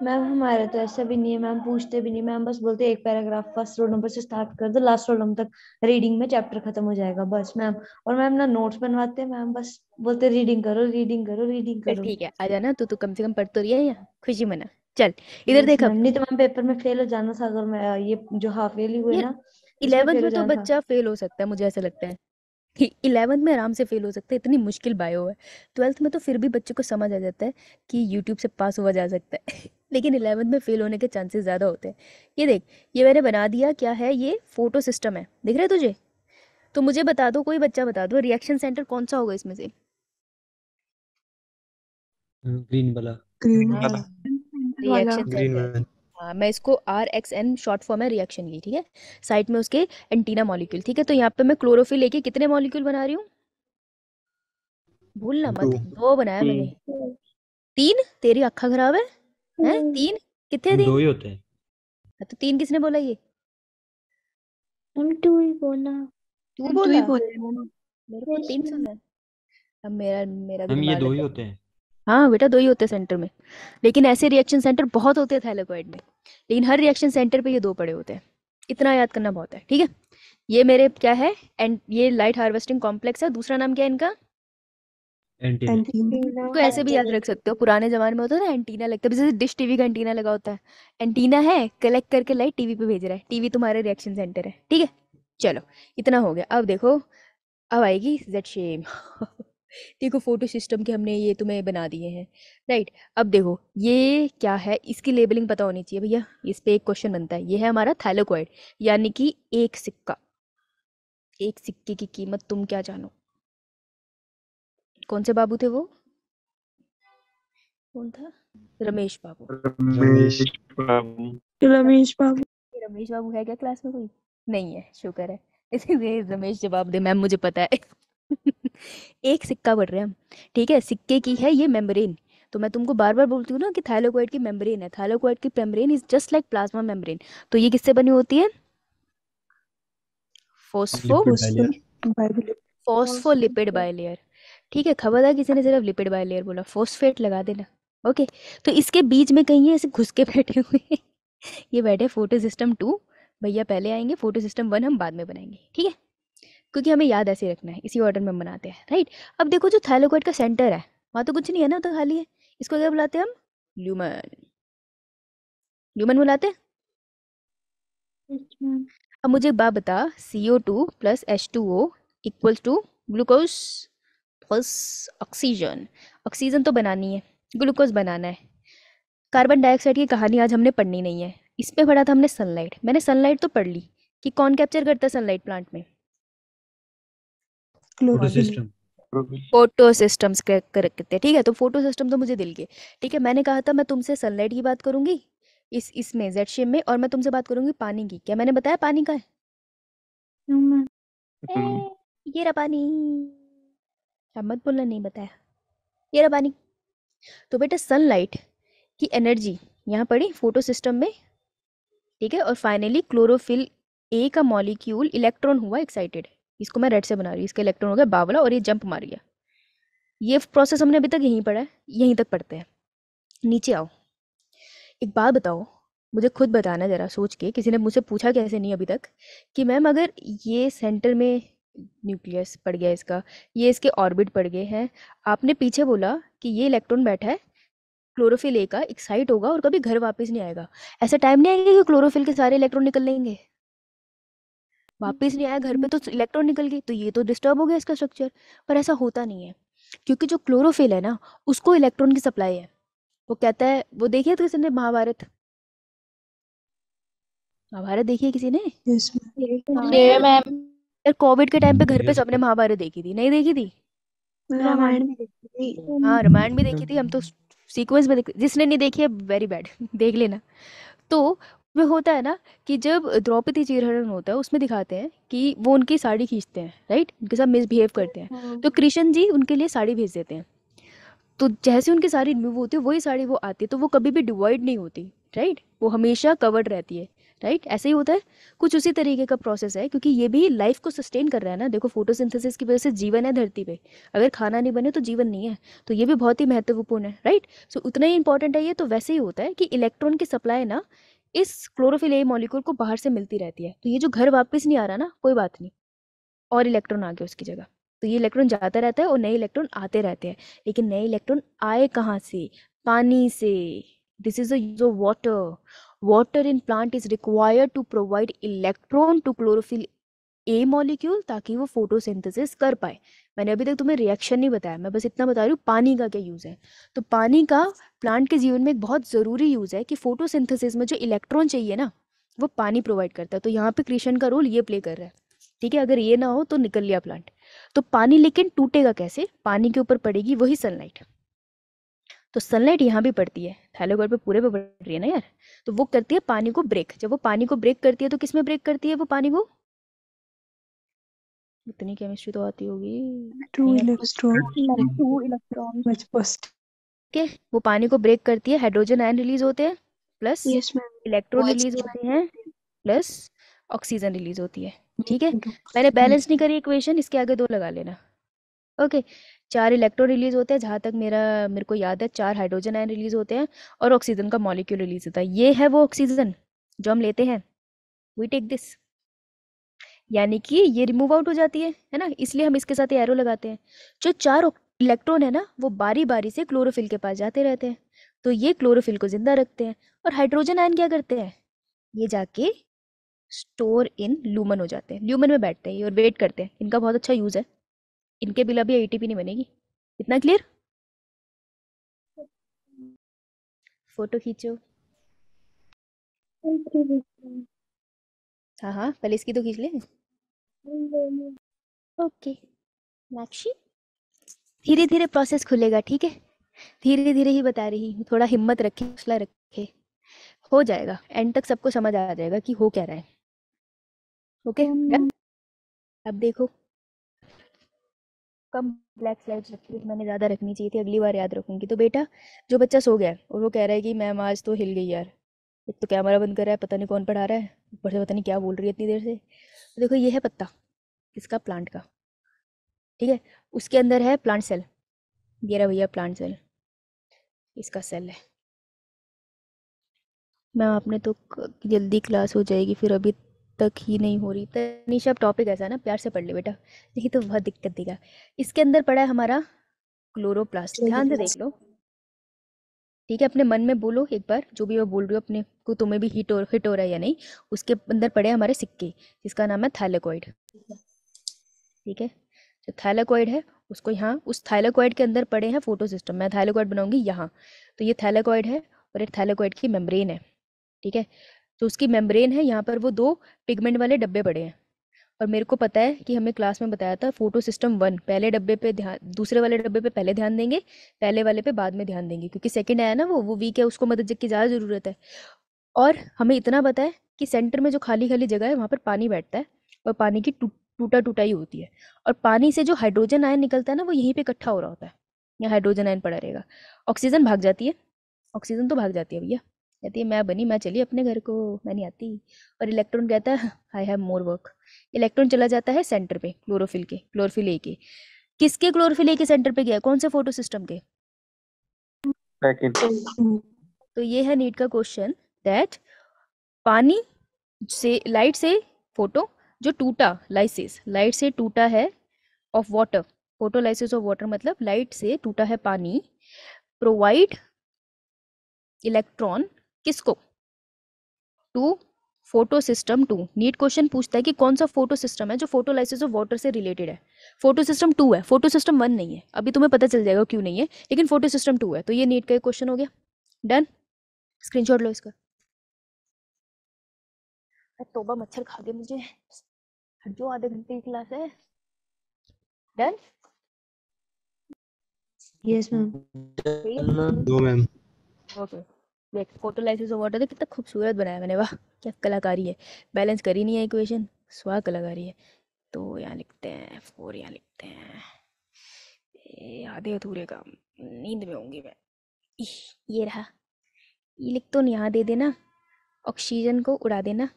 मैम हमारे तो ऐसा भी नहीं है, मैम पूछते भी नहीं, मैम बस बोलते एक पैराग्राफ फर्स्ट रोल नंबर से स्टार्ट कर दो, लास्ट रोल नंबर तक रीडिंग में चैप्टर खत्म हो जाएगा बस मैम। और मैम ना नोट्स बनवाते हैं, मैम बस बोलते रीडिंग करो रीडिंग करो रीडिंग चल करो। ठीक है, आ जाना, तो तू कम से कम पढ़ तो रही है यहाँ, खुशी मना। चल इधर यस देख मैम, अब। नहीं तो मैम पेपर में फेल हो जाना था अगर मैं ये जो हाफ ईयरली हुए यार ना, इसमें 11th फेल हो में तो जाना था। बच्चा फेल हो सकता है, मुझे ऐसा लगता है कि 11th में आराम से फेल हो सकता है, इतनी मुश्किल बायो है। 12th में तो फिर भी बच्चों को समझ आ जाता है कि यूट्यूब से पास हुआ जा सकता है। लेकिन 11th में फेल होने के चांसेस ज़्यादा होते हैं। ये देख, ये मैंने बना दिया, क्या है ये, फोटो सिस्टम है, दिख रहा है तुझे? तो मुझे बता दो, कोई बच्चा बता दो, रिएक्शन सेंटर कौन सा होगा इसमें से? ग्रीन वाला। ग्रीन हाँ, वाला। वाला। Reaction green centre. मैन। हाँ, मैं इसको RXN शॉर्ट फॉर्म है रिएक्शन की, ठीक है। साइड में उसके एंटीना मॉलिक्यूल, ठीक है। तो यहाँ पे मैं क्लोरोफिल लेके कितने मॉलिक्यूल बना रही हूँ, भूलना मत, 2। 2 बनाया मैंने। 3? तेरी अक्खा खराब है? हैं 3? कितने हम 3? 2 ही होते हैं। हाँ, तो 3 किसने बोला ये? हम टू ही बोला। तू तू बोला? ही बोले मैम। मेरे को यस 3 मैम। सुना है। अब मेरा भी हम ये दिमाग 2 ही अच्छा होते है। हैं। हाँ बेटा 2 ही होते हैं सेंटर में, लेकिन ऐसे रिएक्शन सेंटर बहुत होते हैं थाइलाकोइड में, लेकिन हर रिएक्शन सेंटर पे ये 2 पड़े होते हैं। इतना याद करना बहुत है, ठीक है। ये मेरे क्या है, एंड ये लाइट हार्वेस्टिंग कॉम्प्लेक्स है। दूसरा नाम क्या है इनका? एंटीना। एंटीना। इसको ऐसे भी याद रख सकते हो, पुराने जमाने में होता था ना एंटीना लगता है, जैसे डिश टीवी का एंटीना लगा होता है। एंटीना है, कलेक्ट करके लाइट टीवी पे भेज रहा है, टीवी तुम्हारे रिएक्शन सेंटर है, ठीक है। चलो इतना हो गया। अब देखो, अब आएगी जेड शेम। देखो फोटो सिस्टम के हमने ये तुम्हें बना दिए हैं, राइट। अब देखो ये क्या है, इसकी लेबलिंग पता होनी चाहिए भैया, इस पे एक क्वेश्चन बनता है। ये है हमारा थाइलाकोइड, यानी कि एक सिक्का। एक सिक्के की कीमत तुम क्या जानो? कौन से बाबू थे वो? कौन था? रमेश बाबू। रमेश बाबू। रमेश बाबू। ये रमेश बाबू है क्या क्लास में कोई? नहीं है, शुक्र है। इसलिए रमेश जवाब दे, मैम मुझे पता है। एक सिक्का पढ़ रहे हैं हम, ठीक है। सिक्के की है ये मेम्ब्रेन। तो मैं तुमको बार बार बोलती हूँ ना कि थाइलाकोइड की मेम्ब्रेन है, थाइलाकोइड की membrane is just like plasma membrane. तो ये किससे बनी होती है? Phospho lipid bilayer. Bible. Phospholipid bilayer, ठीक है। खबरदार किसी ने सिर्फ लिपिड बाइलेयर बोला, फोस्फेट लगा देना, ओके। तो इसके बीच में कहीं ये ऐसे घुस के बैठे हुए हैं। ये बैठे फोटो सिस्टम 2, भैया पहले आएंगे, फोटो सिस्टम 1 हम बाद में बनाएंगे, ठीक है। क्योंकि हमें याद ऐसे रखना है, इसी ऑर्डर में हम बनाते हैं, राइट। अब देखो जो थाइलाकोइड का सेंटर है, वहाँ तो कुछ नहीं है ना, तो खाली है। इसको क्या बुलाते हैं हम? ल्यूमन। ल्यूमन बुलाते हैं। Yes ma'am. अब मुझे एक बात बता, CO2 plus H2O equals to glucose plus oxygen. Oxygen तो बनानी है, ग्लूकोज बनाना है। कार्बन डाइऑक्साइड की कहानी आज हमने पढ़नी नहीं है। इसमें पढ़ा था हमने सनलाइट, मैंने सनलाइट तो पढ़ ली कि कौन कैप्चर करता है सनलाइट प्लांट में। Photo chlorophyll. System. Photo systems करते हैं, ठीक है। तो फोटो सिस्टम तो मुझे दिल के, ठीक है। मैंने कहा था मैं तुमसे सनलाइट की बात करूंगी इसमें जेड शेप में, और मैं तुमसे बात करूंगी पानी की। क्या मैंने बताया पानी का है? No ma'am. ये रहा पानी। क्या मत बोलना नहीं बताया, ये रहा पानी। तो बेटा सनलाइट की एनर्जी यहाँ पड़ी फोटो सिस्टम में, ठीक है। और फाइनली क्लोरोफिल ए का मॉलिक्यूल इलेक्ट्रॉन हुआ एक्साइटेड, इसको मैं रेड से बना रही हूँ, इसका इलेक्ट्रॉन हो गया बावला और ये जंप मार गया। ये प्रोसेस हमने अभी तक यहीं पढ़ा है, यहीं तक पढ़ते हैं। नीचे आओ। एक बात बताओ, मुझे खुद बताना जरा सोच के, किसी ने मुझसे पूछा कैसे नहीं अभी तक, कि मैम अगर ये सेंटर में न्यूक्लियस पड़ गया इसका, ये इसके ऑर्बिट पड़ गए हैं, आपने पीछे बोला कि ये इलेक्ट्रॉन बैठा है क्लोरोफिल ए का, एक्साइट होगा और कभी घर वापस नहीं आएगा। ऐसा टाइम नहीं आएगा कि क्लोरोफिल के सारे इलेक्ट्रॉन निकल लेंगे, वापस नहीं आया घर पे तो इलेक्ट्रॉन निकल गई, तो ये तो डिस्टर्ब हो गया इसका स्ट्रक्चर। पर ऐसा होता नहीं है, क्योंकि जो क्लोरोफिल है ना, उसको इलेक्ट्रॉन की सप्लाई है। वो कहता है, वो देखिए तो किसी ने महाभारत, महाभारत देखी है किसी ने? Yes, ma'am. ये मैम यार कोविड के टाइम पे घर पे Yes, सबने ma'am. महाभारत देखी थी, नहीं देखी थी? रामायण भी देखी थी। हाँ रामायण भी देखी थी, हम तो सीक्वेंस में देखी। जिसने नहीं देखी है वेरी बैड देख लेना। तो में होता है ना कि जब द्रौपदी चीरहरण होता है, उसमें दिखाते हैं कि वो उनकी साड़ी खींचते हैं, राइट, उनके साथ मिसबिहेव करते हैं, तो कृष्ण जी उनके लिए साड़ी भेज देते हैं। तो जैसे उनकी साड़ी रिमूव होती है, वही साड़ी वो आती है, तो वो कभी भी डिवाइड नहीं होती, राइट, वो हमेशा कवर्ड रहती है, राइट। ऐसे ही होता है, कुछ उसी तरीके का प्रोसेस है, क्योंकि ये भी लाइफ को सस्टेन कर रहा है ना। देखो फोटोसिंथेसिस की वजह से जीवन है धरती पे, अगर खाना नहीं बने तो जीवन नहीं है, तो ये भी बहुत ही महत्वपूर्ण है, राइट। सो उतना ही इंपॉर्टेंट है ये। तो वैसे ही होता है कि इलेक्ट्रॉन की सप्लाई ना इस क्लोरोफिल ए मॉलिक्यूल को बाहर से मिलती रहती है। तो ये जो घर वापस नहीं आ रहा ना, कोई बात नहीं, और इलेक्ट्रॉन आ गया उसकी जगह, तो ये इलेक्ट्रॉन जाता रहता है और नए इलेक्ट्रॉन आते रहते हैं। लेकिन नए इलेक्ट्रॉन आए कहाँ से? पानी से। This is the water. Water in plant is required to provide electron to chlorophyll A molecule, ताकि वो फोटोसिंथेसिस कर पाए। मैंने अभी तक तुम्हें रिएक्शन नहीं बताया, मैं बस इतना बता रही हूँ पानी का क्या यूज़ है। तो पानी का प्लांट के जीवन में एक बहुत ज़रूरी यूज़ है कि फोटोसिंथेसिस में जो इलेक्ट्रॉन चाहिए ना, वो पानी प्रोवाइड करता है। तो यहाँ पे कृष्ण का रोल ये प्ले कर रहा है, ठीक है। अगर ये ना हो तो निकल लिया प्लांट। तो पानी लेकिन टूटेगा कैसे? पानी के ऊपर पड़ेगी वही सनलाइट। तो सनलाइट यहाँ भी पड़ती है, थैलोगोइड पे पूरे पे पड़ रही है ना यार। तो वो करती है पानी को ब्रेक। जब वो पानी को ब्रेक करती है तो किस में ब्रेक करती है वो पानी को? इतनी केमिस्ट्री तो आती होगी। Two नहीं आती? electrons. Two electrons. Much positive. ठीक है, वो पानी को ब्रेक करती है, हाइड्रोजन आयन रिलीज होते हैं, plus yes ma'am. Electron release होते हैं, प्लस ऑक्सीजन रिलीज होती है, ठीक है। मैंने बैलेंस नहीं करी इक्वेशन, इसके आगे 2 लगा लेना। ओके, 4 इलेक्ट्रॉन रिलीज होते हैं, जहाँ तक मेरे को याद है 4 हाइड्रोजन आयन रिलीज होते हैं, और ऑक्सीजन का मॉलिक्यूल रिलीज होता है। ये है वो ऑक्सीजन जो हम लेते हैं, वी टेक दिस, यानी कि ये रिमूव आउट हो जाती है ना, इसलिए हम इसके साथ एरो लगाते हैं। जो 4 इलेक्ट्रॉन है ना, वो बारी बारी से क्लोरोफिल के पास जाते रहते हैं, तो ये क्लोरोफिल को जिंदा रखते हैं। और हाइड्रोजन आयन क्या करते हैं? ये जाके स्टोर इन ल्यूमन हो जाते हैं, ल्यूमन में बैठते हैं ये और वेट करते हैं। इनका बहुत अच्छा यूज है, इनके बिना भी एटीपी नहीं बनेगी। इतना क्लियर? फोटो खींचो। हाँ हाँ, पहले इसकी तो खींच ले। ओके नाक्षी, धीरे धीरे प्रोसेस खुलेगा, ठीक है। धीरे धीरे ही बता रही हूँ, थोड़ा हिम्मत रखे, हौसला रखे, हो जाएगा। एंड तक सबको समझ आ जाएगा कि हो क्या रहा है। Okay done. अब देखो, कम ब्लैक स्लाइड्स रखी है, मैंने ज़्यादा रखनी चाहिए थी, अगली बार याद रखूंगी। तो बेटा, जो बच्चा सो गया है और वो कह रहा है कि मैम आज तो हिल गई यार, एक तो कैमरा बंद कर रहा है, पता नहीं कौन पढ़ा रहा है, ऊपर से पता नहीं क्या बोल रही है इतनी देर से। तो देखो, ये है पत्ता किसका? प्लांट का, ठीक है। उसके अंदर है प्लांट सेल, ये रहा भैया प्लांट सेल, इसका सेल है। मैम आपने तो जल्दी क्लास हो जाएगी, फिर अभी तक ही नहीं हो रही। तनीषा, अब टॉपिक ऐसा है ना, प्यार से पढ़ ले बेटा, नहीं तो बहुत दिक्कत देगा। इसके अंदर पड़ा है हमारा क्लोरोप्लास्ट, ध्यान से देख लो, ठीक है। अपने मन में बोलो एक बार, जो भी मैं बोल रही हूँ अपने को, तुम्हें भी हिट हो रहा है या नहीं। उसके अंदर पड़े हमारे सिक्के, जिसका नाम है थाइलेकोइड, ठीक है। जो थाइलेकोइड है उसको यहाँ, उस थाइलेकोइड के अंदर पड़े हैं फोटो सिस्टम। मैं थाइलेकोइड बनाऊंगी यहाँ, तो ये थाइलेकोइड है और एक थाइलेकोइड की मेम्ब्रेन है, ठीक है। तो उसकी मेम्ब्रेन है, यहाँ पर वो 2 पिगमेंट वाले डब्बे पड़े हैं। और मेरे को पता है कि हमें क्लास में बताया था फोटो सिस्टम 1, पहले डब्बे पे ध्यान, दूसरे वाले डब्बे पे पहले ध्यान देंगे, पहले वाले पे बाद में ध्यान देंगे, क्योंकि सेकंड आया ना वो वीक है, उसको मदद की ज़्यादा ज़रूरत है। और हमें इतना पता है कि सेंटर में जो खाली खाली जगह है वहाँ पर पानी बैठता है, और पानी की टूटा टूटा ही होती है। और पानी से जो हाइड्रोजन आयन निकलता है ना, वो यहीं पे इकट्ठा हो रहा होता है, यहाँ हाइड्रोजन आयन पड़ा रहेगा। ऑक्सीजन भाग जाती है, ऑक्सीजन तो भाग जाती है भैया, कहती है मैं बनी, मैं चली अपने घर को, मैं नहीं आती। और इलेक्ट्रॉन कहता है I have more work. Electron चला जाता है सेंटर पे, क्लोरोफिल के, क्लोरोफिल ए के। किसके क्लोरोफिल ए के सेंटर पे गया? कौन से फोटो सिस्टम के? सेकंड। तो ये है नीट का क्वेश्चन दैट पानी से लाइट से फोटो जो टूटा लाइट से टूटा है of water, photolysis of water मतलब लाइट से टूटा है पानी, प्रोवाइड इलेक्ट्रॉन किसको, to photo system 2। NEET question पूछता है कि कौन सा फोटो सिस्टम है जो फोटोलाइसिस ऑफ वाटर से रिलेटेड है। फोटो सिस्टम 2 है, फोटो सिस्टम 1 नहीं है। अभी तुम्हें पता चल जाएगा क्यों नहीं है, लेकिन फोटो सिस्टम 2 है। तो ये नीट का एक क्वेश्चन हो गया। डन, स्क्रीनशॉट लो इसका। तोबा मच्छर खा गए मुझे, हट जो, आधे घंटे की क्लास है। Done, yes ma'am. दो मैम। ओके, देख फोटोलाइसिस ऑफ वाटर कितना खूबसूरत बनाया मैंने, वाह क्या कलाकारी है। बैलेंस करी नहीं है इक्वेशन, स्वाह कलाकारी है। तो यहाँ लिखते हैं 4, यहाँ लिखते हैं आधे अधूरे काम, नींद में होंगी मैं। ये रहा, ये लिख तो यहाँ दे देना, ऑक्सीजन को उड़ा देना,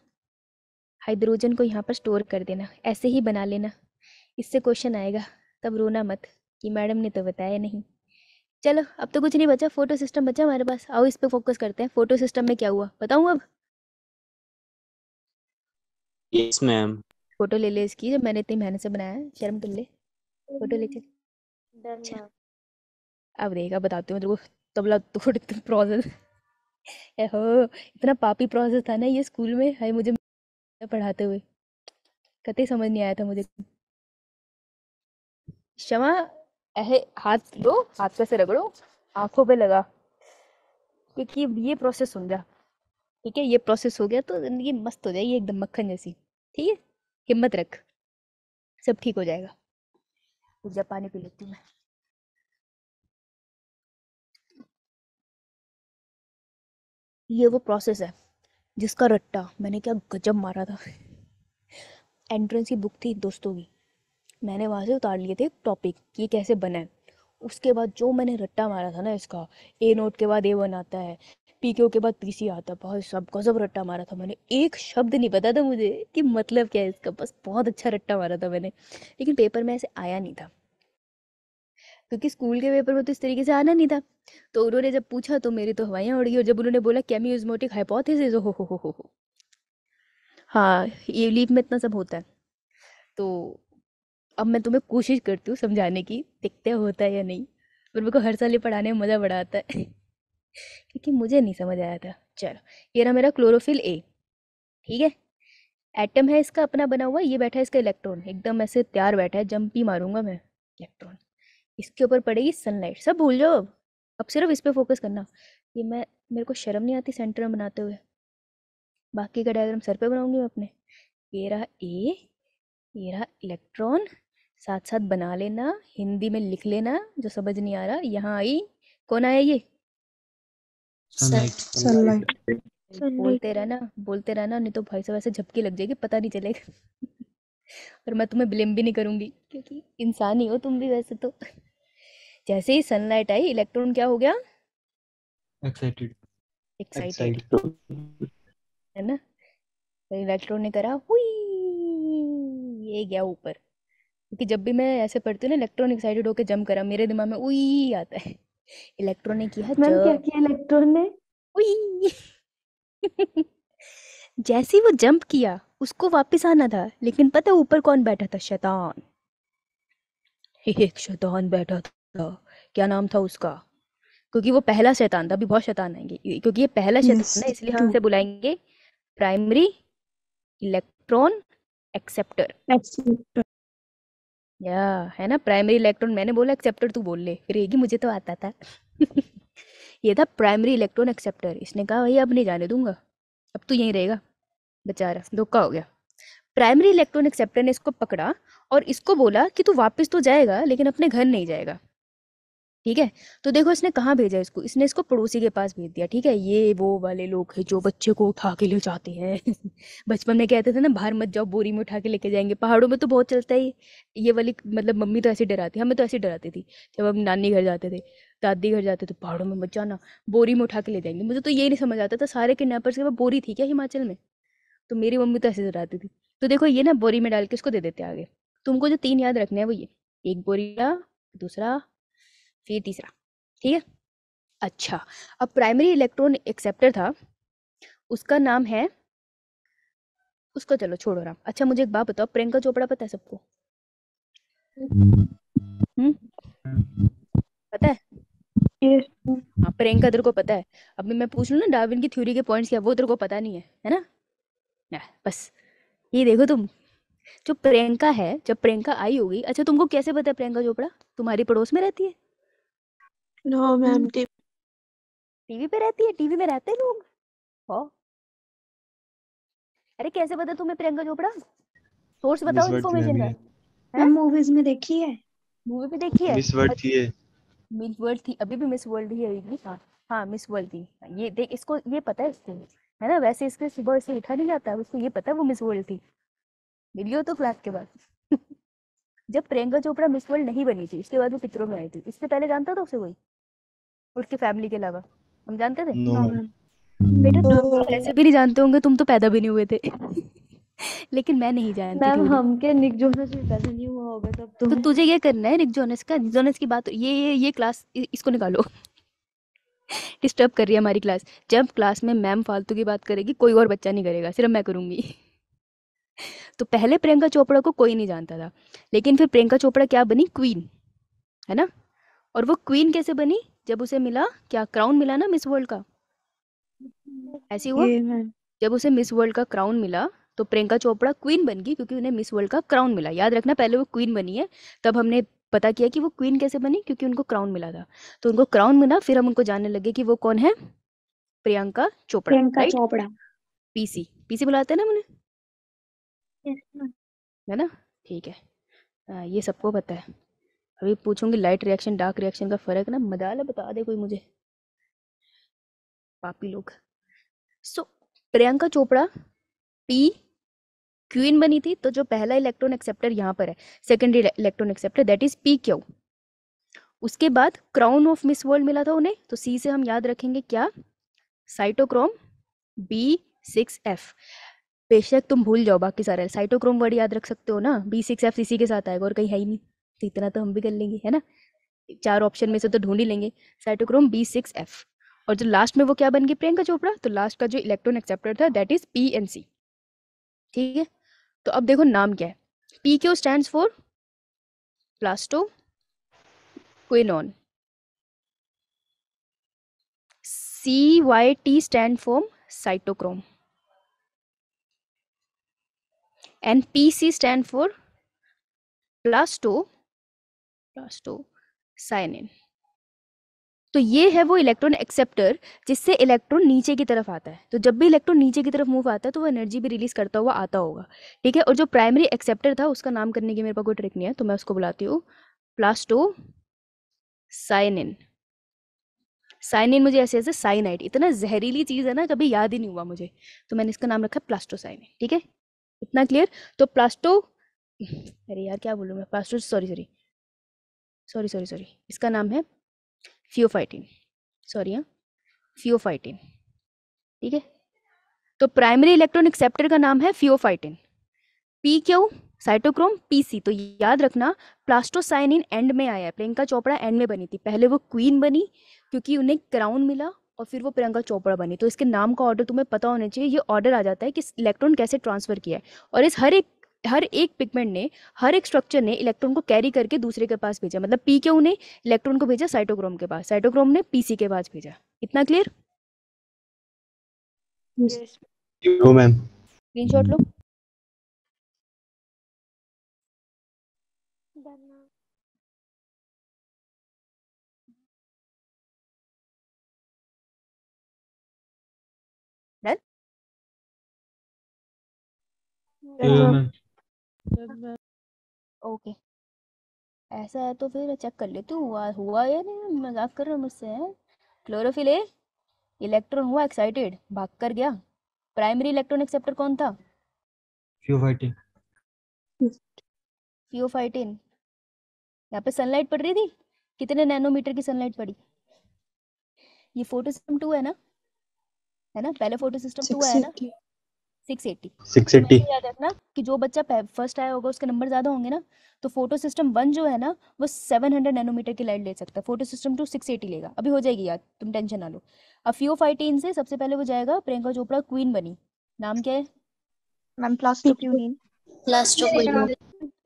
हाइड्रोजन को यहाँ पर स्टोर कर देना, ऐसे ही बना लेना। इससे क्वेश्चन आएगा तब रोना मत कि मैडम ने तो बताया नहीं। चलो अब तो कुछ नहीं बचा, फोटो सिस्टम बचा हमारे पास। आओ इस पे फोकस करते हैं। फोटो सिस्टम में क्या हुआ बताऊँ अब? Yes ma'am. फोटो ले ले इसकी, जब मैंने इतनी मेहनत से बनाया है, शर्म कर ले। फोटो ले चल। Done ma'am. अब देखा, बताती हूँ तेरे को तबला तोड़ प्रोसेस। हो इतना पापी प्रोसेस था ना ये स्कूल में, है मुझे पढ़ाते हुए कतई समझ नहीं आया था मुझे। क्षमा, ऐसे हाथ लो, हाथ पे से रगड़ो, आंखों पे लगा, क्योंकि ये प्रोसेस सुन जा। ठीक है, ये प्रोसेस हो गया तो जिंदगी मस्त हो जाएगी एकदम मक्खन जैसी। ठीक है, हिम्मत रख, सब ठीक हो जाएगा। जब पानी पी लेती हूँ मैं। ये वो प्रोसेस है जिसका रट्टा मैंने क्या गजब मारा था। एंट्रेंस की बुक थी दोस्तों की, मैंने वहाँ से उतार लिए थे टॉपिक कि ये कैसे बना है। उसके बाद जो मैंने रट्टा मारा था ना इसका, ए नोट के बाद A1 आता है, PQ के बाद PC आता है, बहुत सब गजब रट्टा मारा था मैंने। एक शब्द नहीं पता था मुझे कि मतलब क्या है इसका, बस बहुत अच्छा रट्टा मारा था मैंने। लेकिन पेपर में ऐसे आया नहीं था, क्योंकि स्कूल के पेपर में तो इस तरीके से आना नहीं था। तो उन्होंने जब पूछा तो मेरी तो हवाइयाँ उड़ गई, और जब उन्होंने बोला केमियोस्मोटिक हाइपोथेसिस, हो हाँ ये लीप में इतना सब होता है। तो अब मैं तुम्हें कोशिश करती हूँ समझाने की, देखते हैं होता है या नहीं। पर मेरे को हर साल ये पढ़ाने में मज़ा बड़ा आता है क्योंकि मुझे नहीं समझ आया था। चलो ये रहा मेरा क्लोरोफिल A। ठीक है, एटम है इसका अपना बना हुआ, ये बैठा है इसका इलेक्ट्रॉन, एकदम ऐसे तैयार बैठा है, जंप ही मारूंगा मैं। इलेक्ट्रॉन, इसके ऊपर पड़ेगी सनलाइट, सब भूल जाओ अब सिर्फ इस पे फोकस करना। ये मेरे को शर्म नहीं आती सेंटर में बनाते हुए, बाकी का डायग्राम सर पे बनाऊंगी मैं अपने। ये रहा A, ये रहा इलेक्ट्रॉन, साथ साथ बना लेना, हिंदी में लिख लेना जो समझ नहीं आ रहा। यहाँ आई, कौन आया ये? सनलाइट। बोलते रहना, नहीं तो भाई साहब ऐसे झपकी लग जाएगी, पता नहीं चलेगा और मैं तुम्हें ब्लेम भी नहीं करूंगी क्योंकि इंसान ही हो तुम भी वैसे तो। जैसे ही सनलाइट आई, इलेक्ट्रॉन क्या हो गया? एक्साइटेड। एक्साइटेड, है ना? तो इलेक्ट्रॉन ने करा हुई, ये गया ऊपर। क्योंकि जब भी मैं ऐसे पढ़ती हूँ ना, इलेक्ट्रॉन एक्साइटेड होकर जंप करा, मेरे दिमाग में उई आता है। इलेक्ट्रॉन ने किया मैम क्या जंप, किया इलेक्ट्रॉन ने? उई जैसे ही वो जंप किया उसको वापस आना था, लेकिन पता है ऊपर कौन बैठा था? शैतान। एक शैतान बैठा था, क्या नाम था उसका? क्योंकि वो पहला शैतान था, अभी बहुत शैतान आएंगे, क्योंकि ये पहला शैतान है इसलिए हम इसे बुलाएंगे प्राइमरी इलेक्ट्रॉन एक्सेप्टर। या है ना, प्राइमरी इलेक्ट्रॉन मैंने बोला, एक्सेप्टर तू बोल ले, फिर ये मुझे तो आता था ये था प्राइमरी इलेक्ट्रॉन एक्सेप्टर। इसने कहा भैया अब नहीं जाने दूंगा, अब तो यहीं रहेगा, बेचारा धोखा हो गया। प्राइमरी इलेक्ट्रॉन एक्सेप्टर ने इसको पकड़ा और इसको बोला कि तू वापस तो जाएगा लेकिन अपने घर नहीं जाएगा। ठीक है, तो देखो इसने कहाँ भेजा इसको, इसने इसको पड़ोसी के पास भेज दिया। ठीक है, ये वो वाले लोग हैं जो बच्चे को उठा के ले जाते हैं बचपन में कहते थे ना, बाहर मत जाओ, बोरी में उठा के लेके जाएंगे। पहाड़ों में तो बहुत चलता है ये वाली, मतलब मम्मी तो ऐसे डराती, हमें तो ऐसे डराती थी जब हम नानी घर जाते थे, दादी घर जाते थे, पहाड़ों में मत जाना, बोरी में उठा के ले जाएंगे। मुझे तो ये नहीं समझ आता था, सारे किडनैपर्स के पास बोरी थी क्या हिमाचल में? तो मेरी मम्मी तो ऐसे डराती थी। तो देखो ये ना बोरी में डाल के इसको दे देते आगे। तुमको जो 3 याद रखने हैं वो ये, एक बोरिया, दूसरा, फिर तीसरा। ठीक है, अच्छा, अब प्राइमरी इलेक्ट्रॉन एक्सेप्टर था, उसका नाम है, उसको चलो छोड़ो राम। अच्छा मुझे एक बात बताओ, प्रियंका चोपड़ा पता है सबको? पता है? Yes. हाँ प्रियंका तेरे को पता है। अभी मैं पूछ लूँ ना डार्विन की थ्योरी के पॉइंट्स क्या, वो तेरे को पता नहीं है ना? बस ये देखो तुम, जो प्रियंका है, जब प्रियंका आई होगी, अच्छा तुमको कैसे पता है प्रियंका चोपड़ा? तुम्हारी पड़ोस में रहती है? नो मैम, टीवी पे रहती है? टीवी में रहते हैं लोग? हो अरे कैसे पता तुम्हें प्रियंका चोपड़ा? सोर्स मिस बताओ वर्ल्ड थी इन्फॉर्मेशन मैम का। ये, हैं? मैम मूवीज में देखी है। मूवी पे देखी है? मिस वर्ल्ड थी ये। मिस वर्ल्ड थी, अभी भी मिस वर्ल्ड ही है। हाँ हाँ मिस वर्ल्ड थी। ये देख, इसको ये पता है इसको, है ना? वैसे इसके सुबह से उठा नहीं जाता, उसको ये पता है वो मिस वर्ल्ड थी। मिली हो तो फ्लैट के बाद जब प्रियंका चोपड़ा मिस वर्ल्ड नहीं बनी थी, इसके बाद वो पिक्चरों में आई थी। इससे पहले जानता था उसे कोई, उसकी फैमिली के अलावा? हम जानते थे? No no ma'am. मैम। बेटा तुम नो तो ऐसे भी नहीं जानते होंगे, तुम तो पैदा भी नहीं हुए थे लेकिन मैं नहीं जानती थी मैम उन्हें। हम के निक जोनस भी पैदा नहीं हुआ होगा तब तो तो। तुझे ये करना है निक जोनस का, निक जोनस की बात, ये क्लास इसको निकालो डिस्टर्ब कर रही है हमारी क्लास। जब क्लास में मैम फालतू की बात करेगी, कोई और बच्चा नहीं करेगा, सिर्फ मैं करूंगी तो पहले प्रियंका चोपड़ा को कोई नहीं जानता था, लेकिन फिर प्रियंका चोपड़ा क्या बनी? क्वीन, है ना? और वो क्वीन कैसे बनी? जब उसे मिला क्या, क्राउन मिला ना मिस वर्ल्ड का, ऐसे हुआ। ये मैम। जब उसे मिस वर्ल्ड का क्राउन मिला तो प्रियंका चोपड़ा क्वीन बन गई, क्योंकि उन्हें मिस वर्ल्ड का क्राउन मिला। याद रखना, पहले वो क्वीन बनी है, तब हमने पता किया कि वो क्वीन कैसे बनी, क्योंकि उनको क्राउन मिला था। तो उनको क्राउन मिला, फिर हम उनको जानने लगे कि वो कौन है, Priyanka Chopra, Priyanka right? Chopra. PC, PC बुलाते हैं ना उन्हें, Yes, मैम। है ना? ठीक है। ये सबको पता है। अभी पूछूंगी लाइट रिएक्शन डार्क रिएक्शन का फर्क ना, मजाल है, बता दे कोई मुझे, पापी लोग। सो प्रियंका चोपड़ा पी क्वीन बनी थी, तो जो पहला इलेक्ट्रॉन एक्सेप्टर यहाँ पर है, secondary electron acceptor, that is P Q. उसके बाद क्राउन ऑफ मिस वर्ल्ड मिला था उन्हें, तो सी से हम याद रखेंगे क्या, साइटोक्रोम B6F। बेशक तुम भूल जाओ बाकी सारे, साइटोक्रोम वर्ड याद रख सकते हो ना, B6F इसी के साथ आएगा और कहीं है ही नहीं, तो इतना तो हम भी कर लेंगे, है ना? 4 ऑप्शन में से तो ढूंढ ही लेंगे, साइटोक्रोम B6F। और जो लास्ट में वो क्या बन गई प्रियंका चोपड़ा, तो लास्ट का जो इलेक्ट्रॉन एक्सेप्टर था दैट इज PNC। ठीक है, तो अब देखो नाम क्या है। PQ stands for plaster quinone, CYT stand for cytochrome, and PC stand for plastocyanin. तो ये है वो इलेक्ट्रॉन एक्सेप्टर जिससे इलेक्ट्रॉन नीचे की तरफ आता है। तो जब भी इलेक्ट्रॉन नीचे की तरफ मूव आता है तो वो एनर्जी भी रिलीज करता हुआ आता होगा, ठीक है? और जो प्राइमरी एक्सेप्टर था उसका नाम करने की मेरे पास कोई ट्रिक नहीं है, तो मैं उसको बुलाती हूँ प्लास्टोसाइनिन। साइनिन मुझे ऐसे ऐसे साइनाइड, इतना जहरीली चीज है ना, कभी याद ही नहीं हुआ मुझे, तो मैंने इसका नाम रखा प्लास्टोसाइनिन। ठीक है, इतना क्लियर? तो प्लास्टो, अरे यार क्या बोलूँ मैं, प्लास्टो, सॉरी, इसका नाम है फियोफाइटिन, सॉरी हाँ, फियोफाइटिन। ठीक है, तो प्राइमरी इलेक्ट्रॉन एक्सेप्टर का नाम है pheophytin. P Q cytochrome, PC. तो याद रखना प्लास्टोसाइनिन एंड में आया है, प्रियंका चोपड़ा एंड में बनी थी, पहले वो क्वीन बनी क्योंकि उन्हें क्राउन मिला, और फिर वो प्रियंका चोपड़ा बनी। तो इसके नाम का ऑर्डर तुम्हें पता होना चाहिए, ये ऑर्डर आ जाता है कि इलेक्ट्रॉन कैसे ट्रांसफर किया है। और इस हर एक पिगमेंट ने, हर एक स्ट्रक्चर ने इलेक्ट्रॉन को कैरी करके दूसरे के पास भेजा, मतलब पी क्यू ने इलेक्ट्रॉन को भेजा साइटोक्रोम के पास, साइटोक्रोम ने पीसी के पास भेजा। इतना clear? Yes. No ma'am. Screenshot लो। डन? मैम। ओके, ऐसा है तो फिर चेक कर लेती हूँ हुआ या नहीं, मजाक कर रहे हो मुझसे? हैं? क्लोरोफिल ए इलेक्ट्रॉन हुआ एक्साइटेड, भाग कर गया। प्राइमरी इलेक्ट्रॉन एक्सेप्टर कौन था? फियोफाइटिन। फियोफाइटिन। यहाँ पे सनलाइट पड़ रही थी, कितने नैनोमीटर की सनलाइट पड़ी? ये फोटो सिस्टम 2 है ना, है ना? पहले फोटो सिस्टम 2 आया ना, 680 680। 680 वैसे याद रखना कि जो बच्चा फर्स्ट आया होगा उसके नंबर ज़्यादा होंगे ना, तो फोटो सिस्टम 1 जो है ना वो 700 नैनोमीटर की लाइट ले सकता है, फोटो सिस्टम 2 680 लेगा। अभी हो जाएगी याद, तुम टेंशन ना लो। अब FIO-518 से सबसे पहले वो जाएगा, प्रियंका चोपड़ा क्वीन बनी, नाम क्या है? मैम प्लास्टोक्यूनिन। प्लास्टोक्विनोन।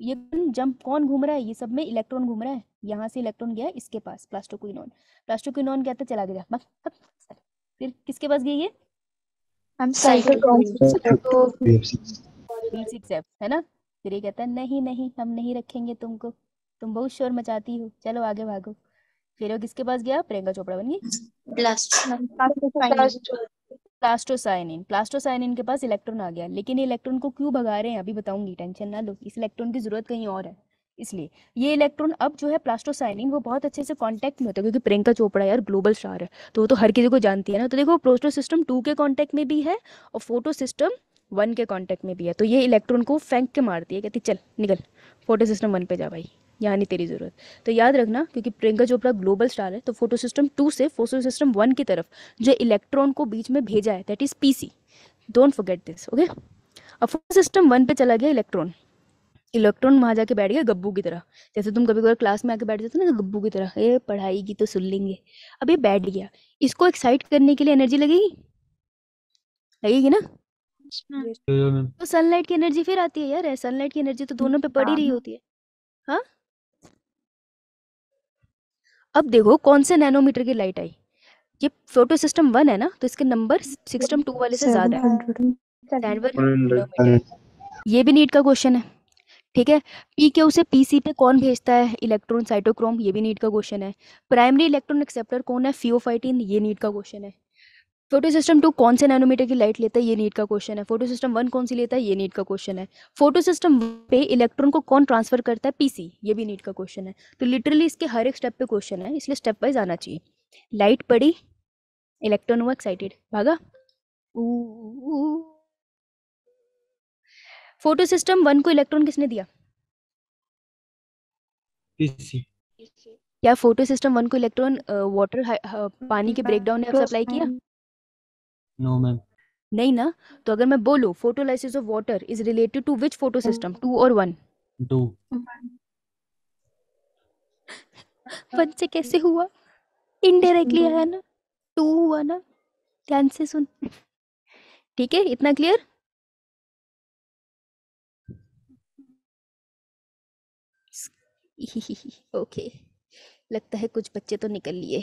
ये जंप कौन घूम रहा है? ये सब में इलेक्ट्रॉन घूम रहा है, यहाँ से इलेक्ट्रॉन गया इसके पास, प्लास्टोक्विनोन। प्लास्टोक्विनोन कहते चला गया फिर किसके पास गया ये? Ma'am cytochrome. तो B6F है ना। फिर ये कहता है नहीं नहीं हम नहीं रखेंगे तुमको, तुम बहुत शोर मचाती हो, चलो आगे भागो। फिर वो किसके पास गया? प्रियंका चोपड़ा बन गई ब्लास्ट। मैम प्लास्टोक्यूनिन। प्लास्टोसाइनिन। प्लास्टोसाइनिन के पास इलेक्ट्रॉन आ गया, लेकिन ये इलेक्ट्रॉन को क्यों भगा रहे हैं अभी बताऊंगी, टेंशन ना लो। इस इलेक्ट्रॉन की जरूरत कहीं और है, इसलिए ये इलेक्ट्रॉन अब जो है प्लास्टोसाइनिन वो बहुत अच्छे से कांटेक्ट में होता है, क्योंकि प्रियंका चोपड़ा यार ग्लोबल स्टार है तो वो तो हर किसी को जानती है ना। तो देखो प्रोटो सिस्टम 2 के कांटेक्ट में भी है और फोटो सिस्टम 1 के कांटेक्ट में भी है, तो ये इलेक्ट्रॉन को फेंक के मारती है, कहती चल निकल फोटो सिस्टम 1 पे जा भाई, यहाँ नहीं तेरी जरूरत। तो याद रखना क्योंकि प्रियंका चोपड़ा ग्लोबल स्टार है, तो फोटो सिस्टम 2 से फोटो सिस्टम 1 की तरफ जो इलेक्ट्रॉन को बीच में भेजा है that is PC, don't forget this, okay. अब फोटो सिस्टम 1 पे चला गया इलेक्ट्रॉन, इलेक्ट्रॉन वहां जाके बैठ गया गब्बू की तरह, जैसे तुम कभी कभी क्लास में आके बैठ जाते हो ना गब्बू की तरह, ये पढ़ाई की तो सुन लेंगे। अब ये बैठ गया, इसको एक्साइट करने के लिए एनर्जी लगेगी, लगेगी ना। तो सनलाइट की एनर्जी फिर आती है यार, सनलाइट की एनर्जी तो दोनों पे पड़ ही रही होती है। हाँ अब देखो कौन से नैनोमीटर की लाइट आई, ये फोटो सिस्टम 1 है ना, तो इसके नंबर सिस्टम 2 वाले से ज्यादा है, 700 नैनोमीटर। ये भी नीट का क्वेश्चन है, ठीक है। PQ से PC पे कौन भेजता है इलेक्ट्रॉन? साइटोक्रोम, ये भी नीट का क्वेश्चन है। प्राइमरी इलेक्ट्रॉन एक्सेप्टर कौन है? FIO-518, ये नीट का क्वेश्चन है। फोटो सिस्टम 2 कौन से नैनोमीटर की लाइट लेता है? ये नीट का क्वेश्चन है। फोटो सिस्टम 1 कौन सी लेता है? ये नीट का क्वेश्चन है। फोटो सिस्टम पे इलेक्ट्रॉन को कौन ट्रांसफर करता है? PC, ये भी नीट का क्वेश्चन है। तो लिटरली इसके हर एक स्टेप पे क्वेश्चन है, इसलिए स्टेप वाइज आना चाहिए। लाइट पड़ी, इलेक्ट्रॉन हुआ एक्साइटेड, भागा। फोटो सिस्टम 1 को इलेक्ट्रॉन किसने दिया? PC। क्या फोटो सिस्टम 1 को इलेक्ट्रॉन वाटर पानी के ब्रेकडाउन ने सप्लाई किया? No ma'am. नहीं ना। तो अगर मैं बोलूं photolysis of water is related to which photo system, 2 और 1? 2। 1 से कैसे हुआ? इनडायरेक्टली आया ना, 2 हुआ ना, ध्यान से सुन। ठीक है, इतना क्लियर? ओके, लगता है कुछ बच्चे तो निकल लिए,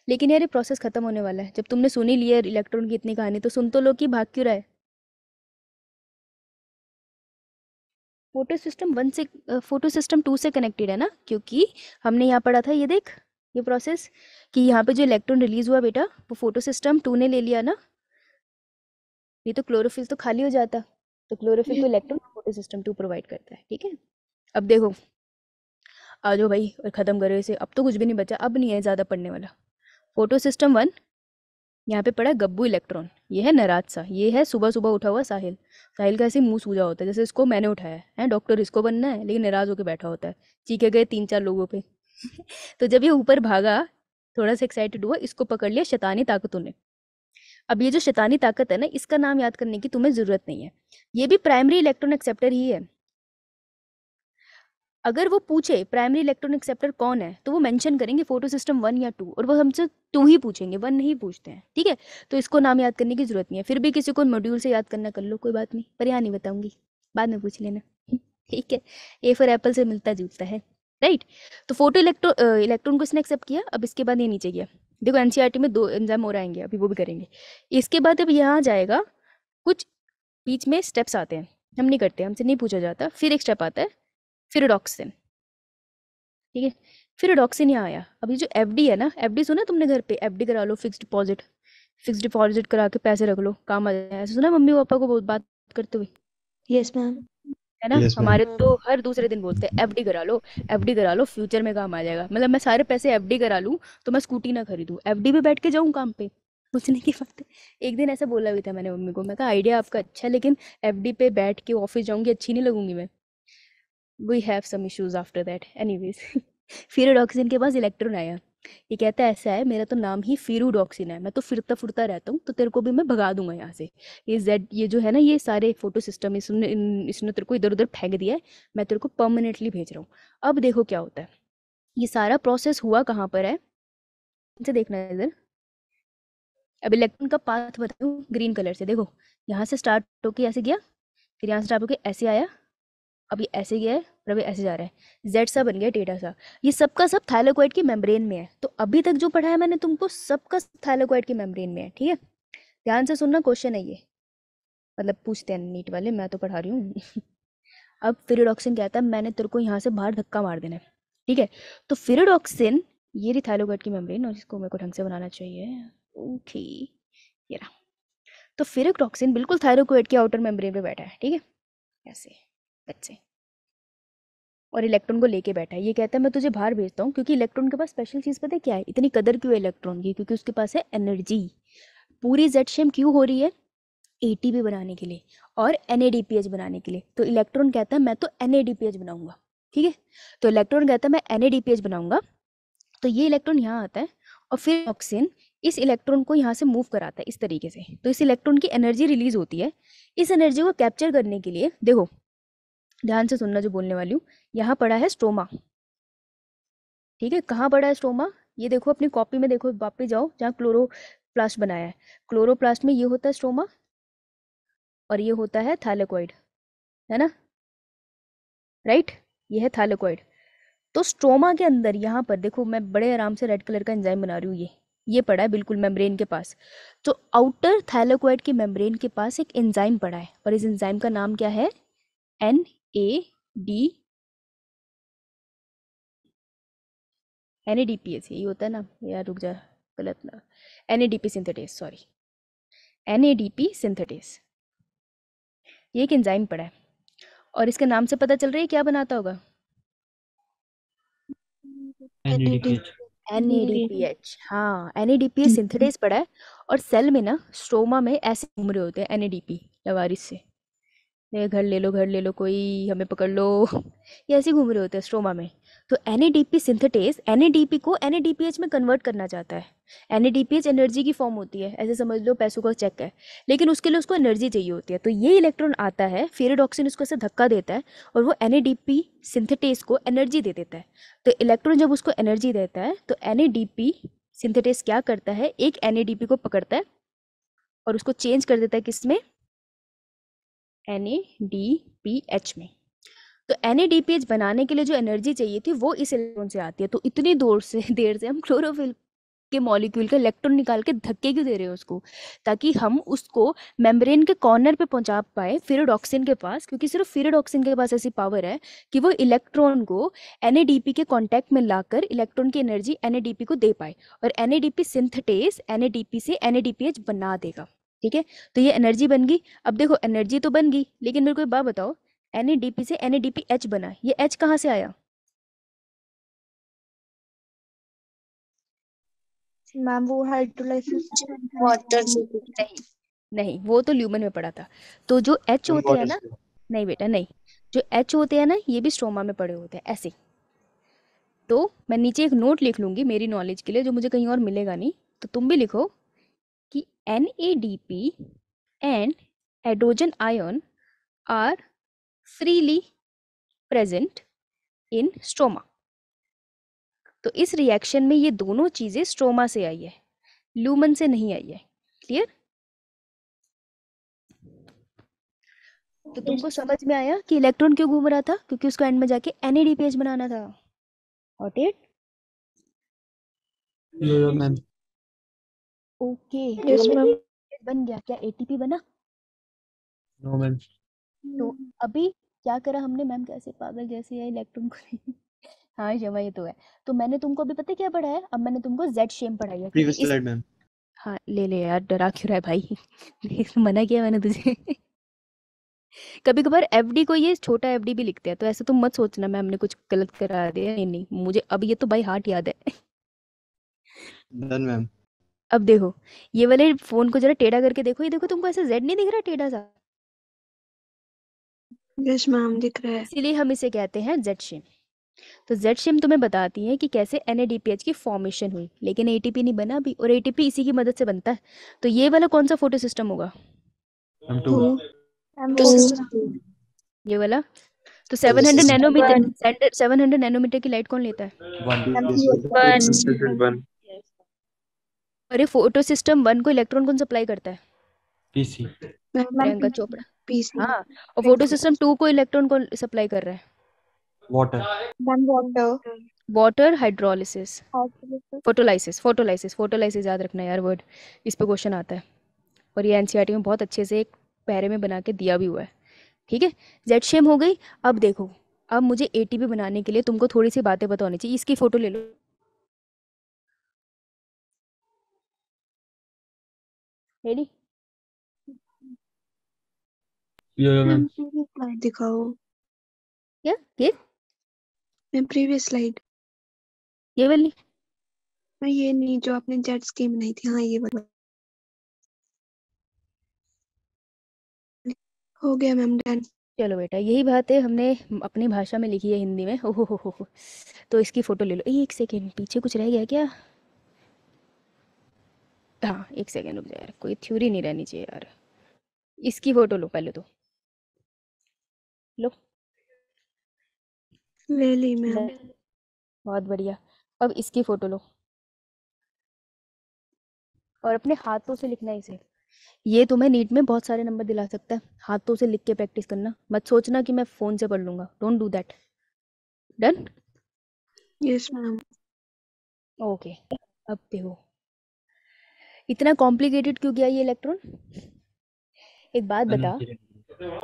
लेकिन यार ये प्रोसेस खत्म होने वाला है। जब तुमने सुन ही लिया इलेक्ट्रॉन की इतनी कहानी तो सुन तो लो कि भाग क्यों रहा है। फोटो सिस्टम 1 से फोटो सिस्टम 2 से कनेक्टेड है ना, क्योंकि हमने यहाँ पढ़ा था, ये देख ये प्रोसेस कि यहाँ पे जो इलेक्ट्रॉन रिलीज हुआ बेटा वो फोटो सिस्टम 2 ने ले लिया ना, नहीं तो क्लोरोफिल तो खाली हो जाता। तो क्लोरोफिल को इलेक्ट्रॉन फोटो सिस्टम 2 प्रोवाइड करता है, ठीक है। अब देखो आ जाओ भाई और ख़त्म करो इसे, अब तो कुछ भी नहीं बचा, अब नहीं है ज़्यादा पढ़ने वाला। फोटो सिस्टम 1, यहाँ पे पड़ा गब्बू इलेक्ट्रॉन, ये है नाराज सा, ये है सुबह सुबह उठा हुआ साहिल। साहिल का ऐसे मुंह सूजा होता है जैसे इसको मैंने उठाया है, डॉक्टर इसको बनना है, लेकिन नाराज होकर बैठा होता है, चीखे गए 3-4 लोगों पे। तो जब ये ऊपर भागा, थोड़ा सा एक्साइटेड हुआ, इसको पकड़ लिया शैतानी ताकतों ने। अब ये जो शैतानी ताकत है ना, इसका नाम याद करने की तुम्हें ज़रूरत नहीं है, ये भी प्राइमरी इलेक्ट्रॉन एक्सेप्टर ही है। अगर वो पूछे प्राइमरी इलेक्ट्रॉन एक्सेप्टर कौन है तो वो मेंशन करेंगे फोटो सिस्टम 1 या 2, और वो हमसे 2 ही पूछेंगे, 1 नहीं पूछते हैं, ठीक है। तो इसको नाम याद करने की जरूरत नहीं है, फिर भी किसी को मॉड्यूल से याद करना कर लो, कोई बात नहीं, पर यहाँ नहीं बताऊंगी, बाद में पूछ लेना। ठीक है, ए फॉर एप्पल से मिलता जुलता है, राइट। तो फोटो इलेक्ट्रॉन को इसने एक्सेप्ट किया। अब इसके बाद ये नीचे गया, देखो NCERT में 2 एंजाइम और आएंगे, अभी वो भी करेंगे। इसके बाद अब यहाँ जाएगा, कुछ बीच में स्टेप्स आते हैं, हम नहीं करते, हमसे नहीं पूछा जाता। फिर एक स्टेप आता है फिरोडॉक्सिन, ठीक है। फिरोडॉक्सिन यहाँ आया। अभी जो FD है ना, FD सुना तुमने घर पे, FD करा लो, फिक्स डिपॉजिट करा के पैसे रख लो, काम आ जाए, ऐसा सुना मम्मी पापा को बहुत बात करते हुए, यस मैम। है ना। Yes, ma'am. हमारे तो हर दूसरे दिन बोलते हैं FD करा लो, FD करा लो, फ्यूचर में काम आ जाएगा। मतलब मैं सारे पैसे FD करा लूँ तो मैं स्कूटी ना खरीदूँ, FD पे बैठ के जाऊँ काम पे, सोचने की बात है। एक दिन ऐसा बोला भी था मैंने मम्मी को, मैं कहा आइडिया आपका अच्छा, लेकिन FD पे बैठ के ऑफिस जाऊंगी, अच्छी नहीं लगूंगी मैं। We have some issues after that, anyways. Ferredoxin के पास इलेक्ट्रॉन आया, ये कहता है ऐसा है, मेरा तो नाम ही फिरुडॉक्सिन है, मैं तो फिरता फुरता रहता हूँ, तो तेरे को भी मैं भगा दूंगा यहाँ से। ये जेड, ये जो है ना, ये सारे फोटो सिस्टम इसने तेरे को इधर उधर फेंक दिया है, मैं तेरे को परमानेंटली भेज रहा हूँ। अब देखो क्या होता है, ये सारा प्रोसेस हुआ कहाँ पर है, इसे देखना है इधर। अब इलेक्ट्रॉन का पाथ बताऊँ ग्रीन कलर से, देखो यहाँ से स्टार्ट होके ऐसे गया, फिर यहाँ से स्टार्ट होके ऐसे आया, अब ये ऐसे गया है, और अब ये ऐसे जा रहा है, जेड सा बन गया, टेढ़ा सा। ये सबका सब थाइलेकोइड की मेम्ब्रेन में है। तो अभी तक जो पढ़ा है मैंने तुमको, सबका सब थाइलेकोइड की मेम्ब्रेन में है, ठीक है। ध्यान से सुनना, क्वेश्चन है ये, मतलब पूछते हैं नीट वाले, मैं तो पढ़ा रही हूँ। अब फिरिडॉक्सिन कहता है मैंने तेरे को यहाँ से बाहर धक्का मार देना है, ठीक है। तो फिरिडॉक्सिन, ये रही थाइलेकोइड की मेम्ब्रेन, और इसको मेरे को ढंग से बनाना चाहिए, ओके, ये रहा। तो फिरिडॉक्सिन बिल्कुल थाइलेकोइड के आउटर मेम्ब्रेन पे बैठा है, ठीक है, ऐसे ऐसे, और इलेक्ट्रॉन को लेके बैठा है। ये कहता है मैं तुझे बाहर भेजता हूँ, क्योंकि इलेक्ट्रॉन के पास स्पेशल चीज़ पता है क्या है, इतनी कदर क्यों है इलेक्ट्रॉन की, क्योंकि उसके पास है एनर्जी। पूरी जेड शेम क्यों हो रही है, एटीपी बनाने के लिए और NADPH बनाने के लिए। तो इलेक्ट्रॉन कहता है मैं तो NADPH बनाऊंगा, ठीक है। तो इलेक्ट्रॉन कहता है मैं NADPH बनाऊंगा, तो ये इलेक्ट्रॉन यहाँ आता है, और फिर ऑक्सीजन इस इलेक्ट्रॉन को यहाँ से मूव कराता है इस तरीके से। तो इस इलेक्ट्रॉन की एनर्जी रिलीज होती है। इस एनर्जी को कैप्चर करने के लिए देखो, ध्यान से सुनना जो बोलने वाली हूँ, यहाँ पड़ा है स्ट्रोमा, ठीक है। कहाँ पड़ा है स्ट्रोमा, ये देखो अपनी कॉपी में देखो, वापस जाओ जहाँ क्लोरोप्लास्ट बनाया है। क्लोरोप्लास्ट में ये होता है स्ट्रोमा, और ये होता है थाइलेकोइड, है ना, राइट, ये है थाइलेकोइड। तो स्ट्रोमा के अंदर यहाँ पर देखो, मैं बड़े आराम से रेड कलर का एंजाइम बना रही हूँ, ये पड़ा है बिल्कुल मेम्ब्रेन के पास। तो आउटर थाइलेकोइड की मेम्ब्रेन के पास एक एंजाइम पड़ा है, और इस एंजाइम का नाम क्या है, NADPH, यही होता है ना यार, रुक जा, गलत ना, NADP synthetase, sorry, NADP synthetase, ये एक एंजाइम पड़ा है। और इसके नाम से पता चल रहा है क्या बनाता होगा, NADPH, हाँ, NADPH सिंथेटेस पड़ा है। और सेल में ना, स्ट्रोमा में ऐसे घूम रहे होते हैं NADP लवारिस से, ये घर ले लो, कोई हमें पकड़ लो, ये ऐसे घूम रहे होते हैं स्ट्रोमा में। तो NADP सिंथेटेस NADP को NADPH में कन्वर्ट करना चाहता है। NADPH एनर्जी की फॉर्म होती है, ऐसे समझ लो पैसों का चेक है, लेकिन उसके लिए उसको एनर्जी चाहिए होती है। तो ये इलेक्ट्रॉन आता है, फिरिडॉक्सिन उसको ऐसे धक्का देता है, और वो NADP सिंथेटेस को एनर्जी दे देता है। तो इलेक्ट्रॉन जब उसको एनर्जी देता है, तो NADP सिंथेटेस क्या करता है, एक NADP को पकड़ता है और उसको चेंज कर देता है किसमें, NADPH में। तो NADPH बनाने के लिए जो एनर्जी चाहिए थी वो इस इलेक्ट्रॉन से आती है। तो इतनी देर से हम क्लोरोफिल के मॉलिक्यूल का इलेक्ट्रॉन निकाल के धक्के क्यों दे रहे हैं उसको, ताकि हम उसको मेम्ब्रेन के कॉर्नर पे पहुंचा पाए फिरिडॉक्सिन के पास, क्योंकि सिर्फ फिरिडॉक्सिन के पास ऐसी पावर है कि वो इलेक्ट्रॉन को NADP के कांटेक्ट में लाकर इलेक्ट्रॉन की एनर्जी NADP को दे पाए, और NADP सिंथेटेस NADP से NADPH बना देगा, ठीक है। तो ये एनर्जी बन गई। अब देखो एनर्जी तो बन गई, लेकिन मेरे को एक बात बताओ, NADP से NADPH बना, ये H कहाँ से आया, मैम वो हाइड्रोलाइसिस वाटर से नहीं नहीं, वो तो ल्यूमन में पड़ा था। तो जो H होते हैं ना, नहीं बेटा नहीं, जो H होते हैं ना, ये भी स्ट्रोमा में पड़े होते हैं ऐसे। तो मैं नीचे एक नोट लिख लूंगी मेरी नॉलेज के लिए, जो मुझे कहीं और मिलेगा नहीं, तो तुम भी लिखो कि NADP and hydrogen ion are freely present in stroma. तो इस रिएक्शन में ये दोनों चीजें स्ट्रोमा से आई है, ल्यूमन से नहीं आई है, क्लियर। तो तुमको समझ में आया कि इलेक्ट्रॉन क्यों घूम रहा था, क्योंकि उसको एंड में जाके NADPH बनाना था। Got it? Ma'am okay, yes ma'am. बन गया क्या, ATP बना। नो मैम तो अभी क्या करा हमने, मैम कैसे पागल जैसे है इलेक्ट्रॉन को हाँ शमा, ये तो है। तो मैंने तुमको अभी पता है क्या पढ़ा है, अब मैंने तुमको जेड शेम पढ़ाई है, प्रीवियस क्योंकि इस स्लाइड मैम। हाँ ले यार, डरा क्यों रहा है भाई मना किया मैंने तुझे कभी कभार FD को ये छोटा FD भी लिखते हैं, तो ऐसे तुम मत सोचना मैम ने कुछ गलत करा दिया, नहीं मुझे अब ये तो भाई हार्ट याद है डन मैम। अब देखो ये वाले फोन को जरा टेढ़ा करके देखो, ये देखो तुमको ऐसे जेड नहीं दिख रहा टेढ़ा सा, यस मैम दिख रहा है। इसीलिए हम इसे कहते हैं जेड शेम। तो जेड शेम तुम्हें बताती है कि कैसे NADPH की फॉर्मेशन हुई, लेकिन ATP नहीं बना अभी, और ATP इसी की मदद से बनता है। तो ये वाला कौन सा फोटो सिस्टम होगा? M2 टू ये वाला। तो 700 system. नैनोमीटर 700 नैनोमीटर की लाइट कौन लेता है? 1 अरे फोटो सिस्टम 1 को इलेक्ट्रॉन कौन सप्लाई करता है? PC प्रियंका चोपड़ा। पीसी हाँ, और फोटो सिस्टम 2 को इलेक्ट्रॉन कौन सप्लाई कर रहा है? water water. Water hydrolysis, Hydrolysis. Photolysis याद रखना यार वर्ड, इस पे क्वेश्चन आता है और ये एनसीईआरटी में बहुत अच्छे से एक पैरे में बना के दिया भी हुआ है। ठीक है, जेड शेम हो गई। अब देखो, अब मुझे एटीपी बनाने के लिए तुमको थोड़ी सी बातें पता होनी चाहिए। इसकी फोटो ले लो। रेडी? मैम प्रीवियस स्लाइड दिखाओ। क्या ये मैम प्रीवियस स्लाइड, ये वाली? मैं ये नहीं जो आपने जेट स्कीम बनाई थी, हाँ ये वाला हो गया मैम, डन। चलो बेटा, यही बात है हमने अपनी भाषा में लिखी है हिंदी में। ओहो हो। तो इसकी फोटो ले लो। एक सेकेंड, पीछे कुछ रह गया क्या? हाँ, एक सेकेंड रुक जा यार, कोई थ्योरी नहीं रहनी चाहिए यार। इसकी फोटो लो पहले तो, लो। ले ली मैम। बहुत बढ़िया। अब इसकी फोटो लो और अपने हाथों से लिखना है इसे। ये तुम्हें नीट में बहुत सारे नंबर दिला सकता है। हाथों से लिख के प्रैक्टिस करना, मत सोचना कि मैं फोन से पढ़ लूंगा। Don't do that. Done? Yes ma'am. Okay. अब देखो, इतना कॉम्प्लिकेटेड क्यों गया ये इलेक्ट्रॉन? एक बात बता,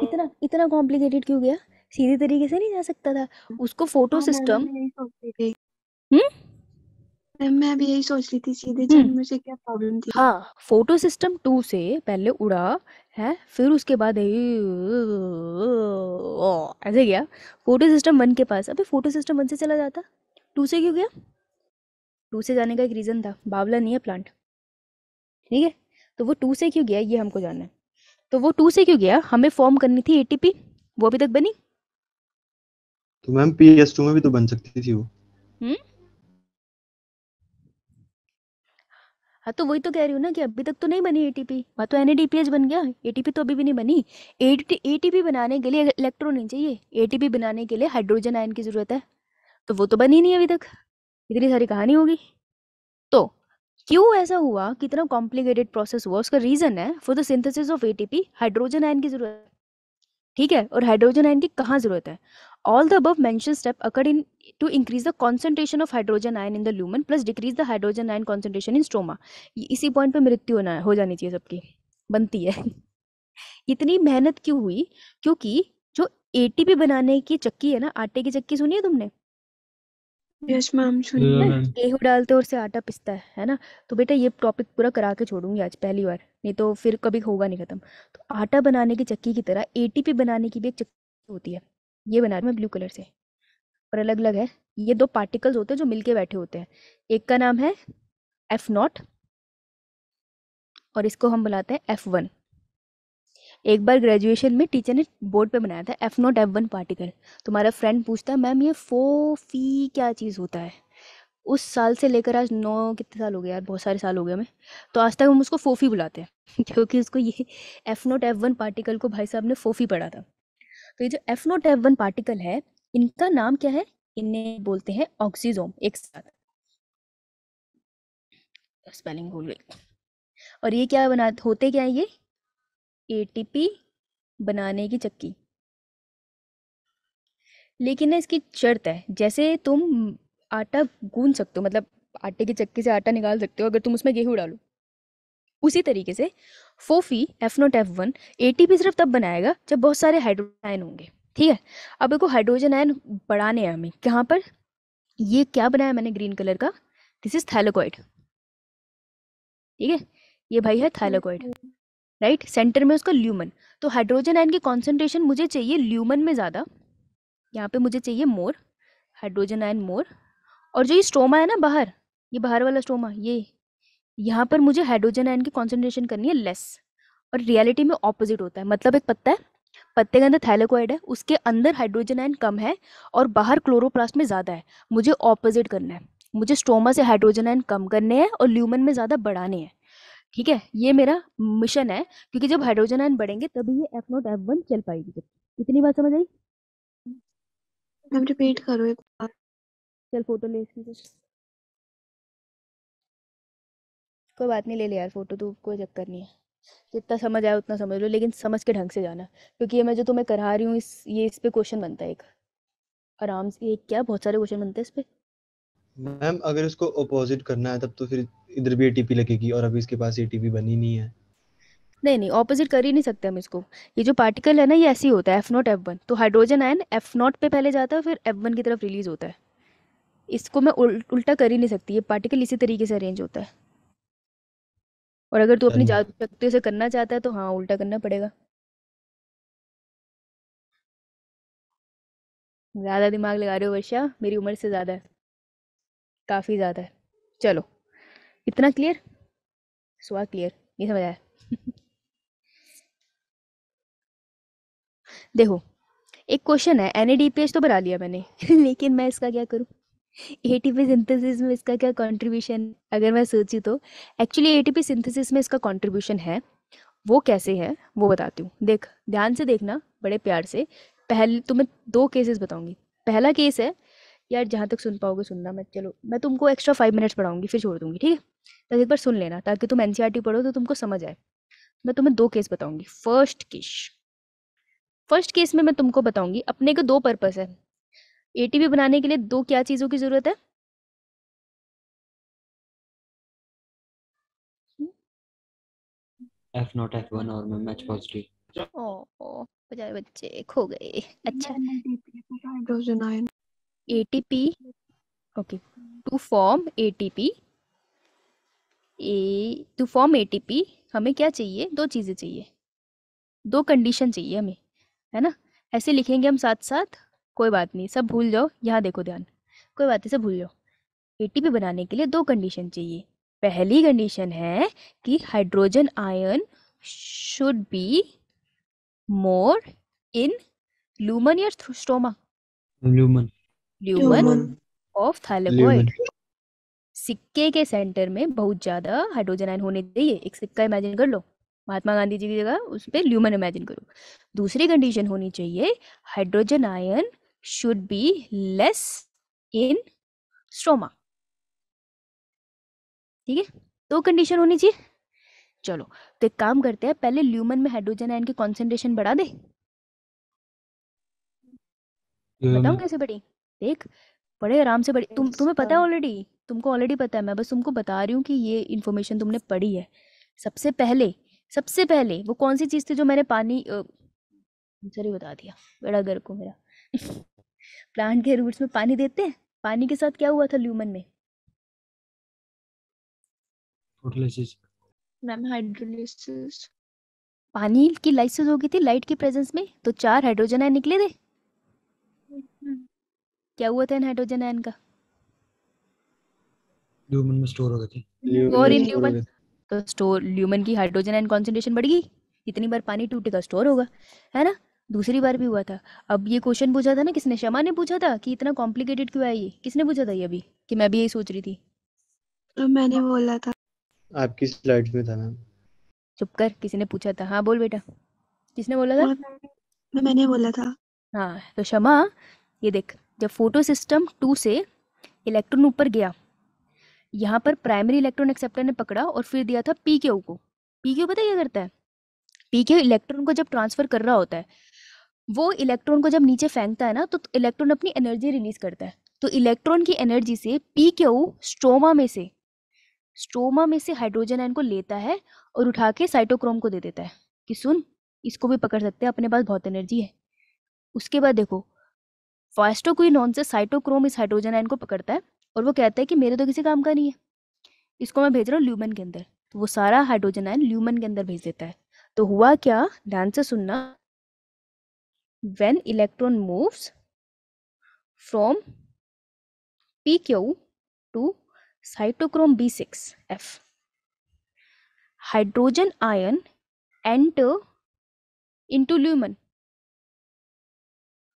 इतना इतना कॉम्प्लिकेटेड क्यों गया? सीधे तरीके से नहीं जा सकता था उसको? फोटो सिस्टम यही सोच रही थी हम्म मैम, मैं भी यही सोच रही थी सीधे जाने में से क्या प्रॉब्लम थी। हाँ, फोटो सिस्टम 2 से पहले उड़ा है, फिर उसके बाद ऐसे गया फोटो सिस्टम 1 के पास। अबे फोटो सिस्टम 1 से चला जाता, 2 से क्यों गया? 2 से जाने का एक रीजन था, बावला नहीं है प्लांट। ठीक है, तो वो 2 से क्यों गया ये हमको जानना है। तो वो 2 से क्यों गया? हमें फॉर्म करनी थी एटीपी, वो अभी तक बनी? तो मैम PS2 में भी तो बन सकती थी वो। हम्म हाँ, तो वही तो कह रही हूँ ना कि अभी तक तो नहीं बनी एटीपी। वहाँ तो NADPH बन गया, एटीपी तो अभी भी नहीं बनी। एटीपी बनाने के लिए इलेक्ट्रॉन नहीं चाहिए, एटीपी बनाने के लिए हाइड्रोजन आयन की जरूरत है। तो वो तो बनी नहीं अभी तक, इतनी सारी कहानी होगी। तो क्यों ऐसा हुआ, कितना कॉम्प्लिकेटेड प्रोसेस हुआ, उसका रीजन है for the synthesis of ATP hydrogen ion की जरूरत है। ठीक है, और हाइड्रोजन आयन की कहाँ जरूरत है? All the above mention step occur in to increase the concentration of hydrogen ion in the lumen plus decrease the hydrogen ion concentration in stroma. इसी पॉइंट पे मृत्यु हो जानी चाहिए सबकी, बनती है। इतनी मेहनत क्यों हुई? क्योंकि जो एटीपी बनाने की चक्की है ना, आटे की चक्की, सुनी है तुमने? यस मैम, सुनिए। गेहूं डालते और उससे आटा पिसता है ना। तो बेटा ये टॉपिक पूरा करा के छोड़ूंगी आज पहली बार, नहीं तो फिर कभी होगा नहीं खत्म। तो आटा बनाने की चक्की की तरह एटीपी बनाने की भी एक चक्की होती है। ये बना रही मैं ब्लू कलर से, और अलग अलग है। ये 2 पार्टिकल्स होते हैं जो मिलके बैठे होते हैं। एक का नाम है F0 और इसको हम बुलाते हैं F1। एक बार ग्रेजुएशन में टीचर ने बोर्ड पे बनाया था F0 F1 पार्टिकल। तुम्हारा फ्रेंड पूछता है मैम ये फोफी क्या चीज़ होता है? उस साल से लेकर आज 9 कितने साल हो गए यार, बहुत सारे साल हो गए हमें, तो आज तक हम उसको फोफी बुलाते हैं क्योंकि उसको ये F0 F1 पार्टिकल को भाई साहब ने फोफी पढ़ा था। तो ये जो F0 F1 पार्टिकल है, इनका नाम क्या है? इन्हें बोलते हैं ऑक्सीजोम। एक साथ स्पेलिंग भूल गई। और ये क्या होते क्या है? ये एटीपी बनाने की चक्की। लेकिन ना इसकी शर्त है, जैसे तुम आटा गूंद सकते हो, मतलब आटे की चक्की से आटा निकाल सकते हो अगर तुम उसमें गेहूं डालो, उसी तरीके से फोफी F0 F1 एटीपी सिर्फ तब बनाएगा जब बहुत सारे हाइड्रोजन आयन होंगे। ठीक है, अब देखो हाइड्रोजन आयन बढ़ाने हैं हमें कहाँ पर? ये क्या बनाया मैंने ग्रीन कलर का? This is thylakoid. ठीक है, ये भाई है थैलेकॉइड, राइट। सेंटर में उसका ल्यूमन। तो हाइड्रोजन आयन की कॉन्सेंट्रेशन मुझे चाहिए ल्यूमन में ज़्यादा, यहाँ पे मुझे चाहिए मोर हाइड्रोजन आयन मोर। और जो ये स्ट्रोमा है ना बाहर, ये बाहर वाला स्ट्रोमा, ये यहाँ पर मुझे हाइड्रोजन आयन की कॉन्सेंट्रेशन करनी है लेस। और रियलिटी में ऑपोजिट होता है। मतलब एक पत्ता है, पत्ते के अंदर थैलेकोइड है, उसके अंदर हाइड्रोजन आयन कम है और बाहर क्लोरोप्लास्ट में ज़्यादा है। मुझे ऑपोजिट करना है, मुझे स्ट्रोमा से हाइड्रोजन आयन कम करने हैं और ल्यूमन में ज़्यादा बढ़ाने हैं। ठीक है, ये मेरा मिशन है, क्योंकि जब हाइड्रोजन आयन बढ़ेंगे तभी ये F0 F1 चल पाएगी। जब इतनी बात समझ आई? मैम रिपीट करो एक बार। चल फोटो ले इसकी कुछ। कोई बात नहीं, ले ले यार फोटो, तू कोई चक्कर नहीं है, जितना समझ आया उतना समझ लो, लेकिन समझ के ढंग से जाना, क्योंकि ये मैं जो तुम्हें करा रही हूँ इस पे क्वेश्चन बनता है एक आराम से, एक क्या बहुत सारे क्वेश्चन बनते हैं इस पे। मैम अगर इसको अपोजिट करना है तब तो फिर इधर भी एटीपी लगेगी और अभी इसके पास एटीपी बनी नहीं है। नहीं नहीं, ऑपोजिट कर ही नहीं सकते हम इसको। ये जो पार्टिकल है ना, ये ऐसे ही होता है F0 F1, तो हाइड्रोजन आयन F0 पे पहले जाता है फिर F1 की तरफ रिलीज होता है। इसको मैं उल्टा कर ही नहीं सकती, ये पार्टिकल इसी तरीके से अरेंज होता है। और अगर तू अपनी चलो। जादू शक्ति से करना चाहता है तो हाँ, उल्टा करना पड़ेगा। ज़्यादा दिमाग लगा रहे हो वर्षा, मेरी उम्र से ज़्यादा है, काफ़ी ज़्यादा है। चलो, इतना क्लियर? स्वाद क्लियर नहीं समझ आया? देखो, एक क्वेश्चन है, NADPH तो बना लिया मैंने लेकिन मैं इसका क्या करूँ? एटीपी सिंथेसिस में इसका क्या कंट्रीब्यूशन, अगर मैं सोची तो एक्चुअली एटीपी सिंथेसिस में इसका कंट्रीब्यूशन है। वो कैसे है वो बताती हूँ। देख, ध्यान से देखना, बड़े प्यार से। पहले तुम्हें 2 केसेस बताऊंगी। पहला केस है, यार जहाँ तक सुन पाओगे सुनना, मैं तुमको एक्स्ट्रा 5 मिनट्स पढ़ाऊंगी फिर छोड़ दूंगी, ठीक है? तो एक बार सुन लेना ताकि तुम NCERT पढ़ो तो तुमको समझ आए। मैं तुम्हें 2 केस बताऊंगी। फर्स्ट केस में मैं तुमको बताऊंगी, अपने को 2 पर्पस है। एटीपी बनाने के लिए 2 क्या चीज़ों की ज़रूरत है? F0 F1 और मैम H पॉजिटिव। ओ बेचारे बच्चे खो गए। अच्छा, hydrogen ion. ATP, okay, to form ATP हमें क्या चाहिए? 2 चीज़ें चाहिए, 2 कंडीशन चाहिए हमें, है ना? ऐसे लिखेंगे हम साथ साथ, कोई बात नहीं, सब भूल जाओ, यहाँ देखो ध्यान, कोई बात नहीं, सब भूल जाओ। एटीपी बनाने के लिए 2 कंडीशन चाहिए। पहली कंडीशन है कि hydrogen ion should be more in lumen या stroma? Lumen. Lumen of lumen. Thylakoid. सिक्के के सेंटर में बहुत ज़्यादा हाइड्रोजन आयन होने चाहिए। एक सिक्का इमेजिन कर लो, महात्मा गांधी जी की जगह उस पर ल्यूमन इमेजिन करो। दूसरी कंडीशन होनी चाहिए, hydrogen ion should be less in stroma. ठीक है, 2 कंडीशन होनी चाहिए। चलो, तो एक काम करते हैं, पहले ल्यूमन में हाइड्रोजन आयन की कॉन्सेंट्रेशन बढ़ा दे। बताऊं कैसे बढ़ी? देख, बड़े आराम से बढ़ी। तुम्हें पता है ऑलरेडी, तुमको ऑलरेडी पता है, मैं बस तुमको बता रही हूँ कि ये इन्फॉर्मेशन तुमने पढ़ी है। सबसे पहले वो कौन सी चीज़ थी जो मैंने पानी सॉरी बता दिया, बड़ा घर को मेरा प्लांट के रूट्स में पानी देते हैं, पानी के साथ क्या हुआ था ल्यूमन में? फोटोलिसिस। Ma'am hydrolysis. पानी की लाइसिस हो गई थी लाइट की प्रेजेंस में, तो 4 हाइड्रोजन आयन निकले थे। क्या हुआ था इन हाइड्रोजन आयन का? ल्यूमन में स्टोर हो गए थे। और इन ल्यूमन, तो स्टोर ल्यूमन की हाइड्रोजन आयन कॉन्सेंट्रेशन बढ़ गई। जितनी बार पानी टूटेगा स्टोर होगा, है ना? दूसरी बार भी हुआ था। अब ये क्वेश्चन पूछा था ना किसने? शमा ने पूछा था कि इतना कॉम्प्लिकेटेड क्यों है ये? किसने पूछा था ये अभी? कि मैं भी यही सोच रही थी। मैंने बोला था। आपकी स्लाइड्स में था मैम। चुप कर, किसी ने पूछा था। हाँ बोल बेटा, किसने बोला था? मैंने बोला था। हाँ, तो शमा ये देख, जब फोटो सिस्टम 2 से इलेक्ट्रॉन ऊपर गया, यहाँ पर प्राइमरी इलेक्ट्रॉन एक्सेप्टर ने पकड़ा और फिर दिया था PQ को। PQ पता है क्या करता है? PQ इलेक्ट्रॉन को जब ट्रांसफर कर रहा होता है, वो इलेक्ट्रॉन को जब नीचे फेंकता है ना, तो इलेक्ट्रॉन अपनी एनर्जी रिलीज करता है। तो इलेक्ट्रॉन की एनर्जी से PQ स्ट्रोमा में से हाइड्रोजन आयन को लेता है और उठा के साइटोक्रोम को दे देता है कि सुन, इसको भी पकड़ सकते हैं, अपने पास बहुत एनर्जी है। उसके बाद देखो, फास्टोक्विनोन से साइटोक्रोम इस हाइड्रोजन आयन को पकड़ता है और वो कहता है कि मेरे तो किसी काम का नहीं है, इसको मैं भेज रहा हूँ ल्यूमन के अंदर। तो वो सारा हाइड्रोजन आयन ल्यूमन के अंदर भेज देता है। तो हुआ क्या, ध्यान से सुनना, when electron moves from PQ to cytochrome B6F, hydrogen ion enter into lumen.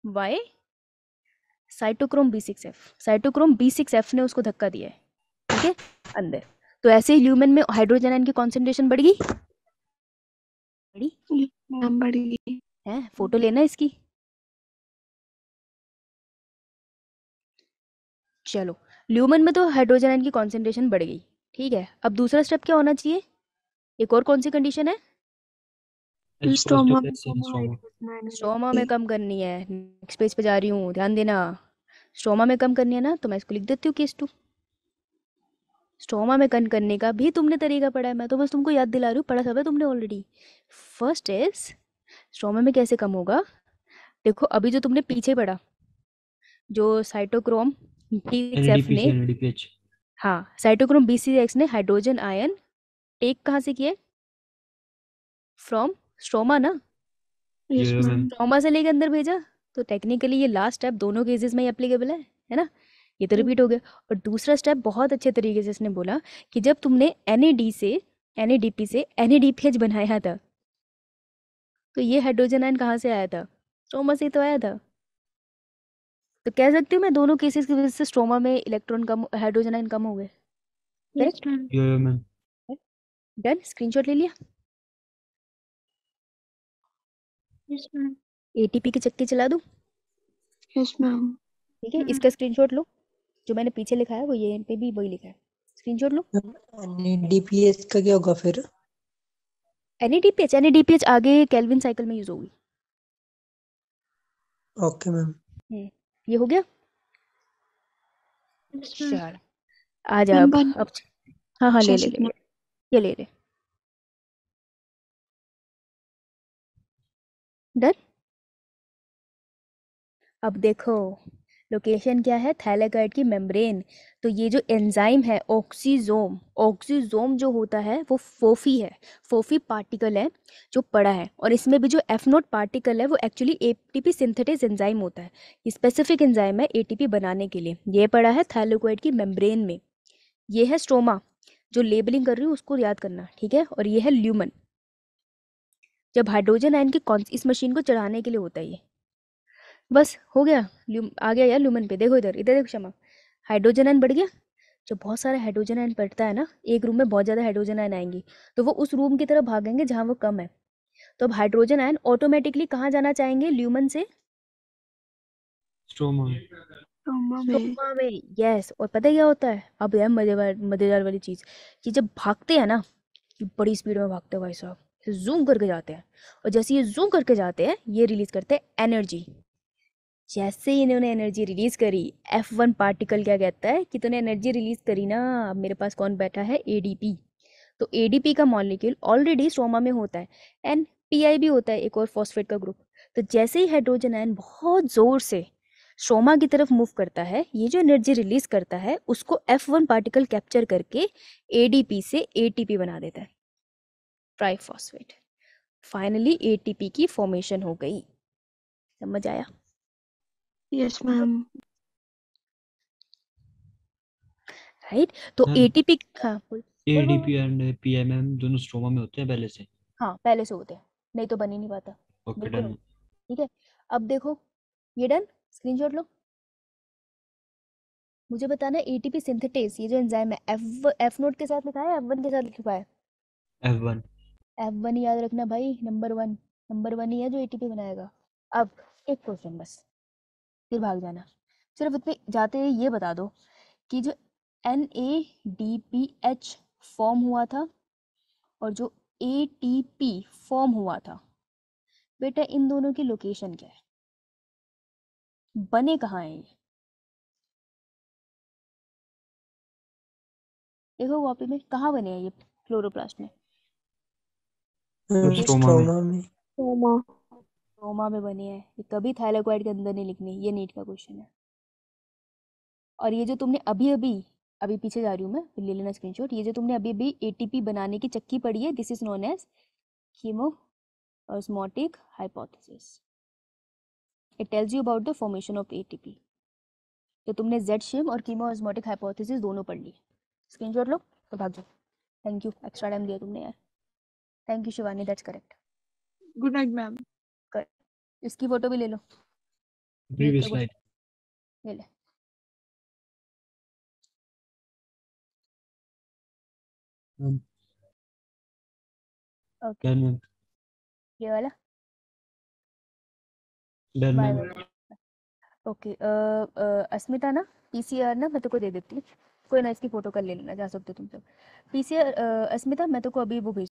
Why cytochrome B6F, cytochrome B6F ने उसको धक्का दिया है, ठीक है, अंदर। तो ऐसे ही ल्यूमेन में हाइड्रोजन आयन की कॉन्सेंट्रेशन बढ़ गई, बढ़ी मैम बढ़ी है। फोटो लेना इसकी। चलो, ल्यूमेन में तो हाइड्रोजन आयन की कॉन्सेंट्रेशन बढ़ गई, ठीक है। अब दूसरा स्टेप क्या होना चाहिए? एक और कौन सी कंडीशन है? स्टोमा में स्ट्रोमा में कम करनी है। नेक्स्ट पेज पे जा रही हूँ, ध्यान देना। स्ट्रोमा में कम करनी है ना, तो मैं इसको लिख देती हूँ केस 2। स्ट्रोमा में कम करने का भी तुमने तरीका पढ़ा है, मैं तो बस तुमको याद दिला रही हूँ, पढ़ा सब है तुमने ऑलरेडी। फर्स्ट इज स्ट्रोमा में कैसे कम होगा। देखो अभी जो तुमने पीछे पढ़ा, जो साइटोक्रोम B6F ने, NADPH हाँ, साइटोक्रोम B6F ने हाइड्रोजन आयन टेक कहाँ से किया? फ्रॉम स्ट्रोमा ना, यस मैम स्ट्रोमा से लेके अंदर भेजा। तो टेक्निकली ये लास्ट स्टेप दोनों केसेस में ही एप्लीकेबल है ना। ये तो रिपीट हो गया। और दूसरा स्टेप बहुत अच्छे तरीके से इसने बोला कि जब तुमने NAD से NADP से NADPH बनाया था, तो ये हाइड्रोजन आयन कहाँ से आया था? स्ट्रोमा से ही तो आया था। तो कह सकती हूँ मैं दोनों केसेस की वजह से स्ट्रोमा में इलेक्ट्रॉन कम, हाइड्रोजन आयन कम हो गए। Correct, ma'am done. स्क्रीनशॉट ले लिया। यस मैम ATP के चक्के चला दूं, यस मैम ठीक है। इसका स्क्रीनशॉट लो, जो मैंने पीछे लिखा है वो ये पे भी वही लिखा है, स्क्रीनशॉट लो। NADPH का क्या होगा फिर? NADPH आगे केल्विन साइकिल में यूज होगी। Okay ma'am. ये हो गया। चल आ जा मैम अब। हाँ ले ले ले, ये ले ले। डन। अब देखो लोकेशन क्या है, थैलेकॉइड की मेम्ब्रेन। तो ये जो एंजाइम है ऑक्सीजोम, ऑक्सीजोम जो होता है वो फोफी है, फोफी पार्टिकल है जो पड़ा है। और इसमें भी जो F0 पार्टिकल है वो एक्चुअली ATP सिंथेटेज एंजाइम होता है। ये स्पेसिफिक एंजाइम है ATP बनाने के लिए। ये पड़ा है थैलेकॉइड की मेम्ब्रेन में। ये है स्ट्रोमा, जो लेबलिंग कर रही हूँ उसको याद करना, ठीक है। और ये है ल्यूमन, जब हाइड्रोजन आयन की इस मशीन को चढ़ाने के लिए होता है ये। बस हो गया, आ गया यार ल्यूमन पे। देखो इधर इधर देखो क्षमा, हाइड्रोजन आयन बढ़ गया। जब बहुत सारा हाइड्रोजन आयन बढ़ता है ना, एक रूम में बहुत ज़्यादा हाइड्रोजन आयन आएंगी, तो वो उस रूम की तरफ भागेंगे जहाँ वो कम है। तो अब हाइड्रोजन आयन ऑटोमेटिकली कहाँ जाना चाहेंगे ल्यूमन से? स्ट्रोमा स्ट्रोमा में। यस। और पता है क्या होता है अब यार, मजेदार वाली चीज़, कि जब भागते हैं ना, कि बड़ी स्पीड में भागते हैं भाई साहब, जूम करके जाते हैं। और जैसे ये जूम करके जाते हैं, ये रिलीज करते हैं एनर्जी। जैसे ही इन्होंने एनर्जी रिलीज करी, F1 पार्टिकल क्या कहता है कि तूने एनर्जी रिलीज करी ना, अब मेरे पास कौन बैठा है? ADP। तो ADP का मॉलिक्यूल ऑलरेडी स्ट्रोमा में होता है, NPI भी होता है, एक और फॉस्फेट का ग्रुप। तो जैसे ही हाइड्रोजन आयन बहुत जोर से स्ट्रोमा की तरफ मूव करता है, ये जो एनर्जी रिलीज करता है उसको F1 पार्टिकल कैप्चर करके ADP से ATP बना देता है, ट्राइफॉस्फेट। फाइनली ATP की फॉर्मेशन हो गई। समझ आया? Yes ma'am right. तो मैम, ATP, हाँ बोल। ADP एंड PI मैम दोनों स्ट्रोमा में होते हैं पहले से। हाँ पहले से होते हैं, नहीं तो बन ही नहीं पाता। ओके बिल्कुल डन। नहीं। ठीक है, अब देखो ये डन। स्क्रीनशॉट लो, मुझे बताना ATP सिंथेटेज, ये जो एंजाइम है F नोट के साथ लिखा है, F1 के साथ लिखा है? F1 F1 याद रखना भाई, नंबर 1 ही है जो ATP बनाएगा। अब एक क्वेश्चन बस, फिर भाग जाना। सिर्फ इतने जाते ही ये बता दो कि जो NADPH फॉर्म हुआ था और जो ATP फॉर्म हुआ था, बेटा इन दोनों की लोकेशन क्या है? बने कहाँ है ये? देखो कॉपी में कहाँ बने हैं ये क्लोरोप्लास्ट में? स्ट्रोमा में। स्ट्रोमा में। स्ट्रोमा में बने हैं। ये कभी थाइलाकोइड के अंदर नहीं लिखने, ये नीट का क्वेश्चन है। और ये जो तुमने अभी पीछे जा रही हूँ मैं, फिर ले लेना स्क्रीनशॉट। ये जो तुमने अभी ATP बनाने की चक्की पढ़ी है, this is known as chemiosmotic hypothesis. It tells you about the formation of ATP। तो तुमने Z-शिम और कीमोऑस्मोटिक हाइपोथेसिस दोनों पढ़ ली। स्क्रीनशॉट लो तो भाग जाओ। थैंक यू, एक्स्ट्रा टाइम दिया तुमने यार। Thank you Shivani, that's correct. Good night ma'am. इसकी फोटो भी ले लो। प्रीवियस तेरे को स्लाइड ले ले ओके डन मैम ये वाला done bye ma'am bye okay Asmita ना पीसीआर ना मैं तेरे को दे देती हूँ कोई ना इसकी फोटो कर ले लेना जा सकते हो तुम सब पीसीआर अस्मिता मैं तेरे को अभी वो भेज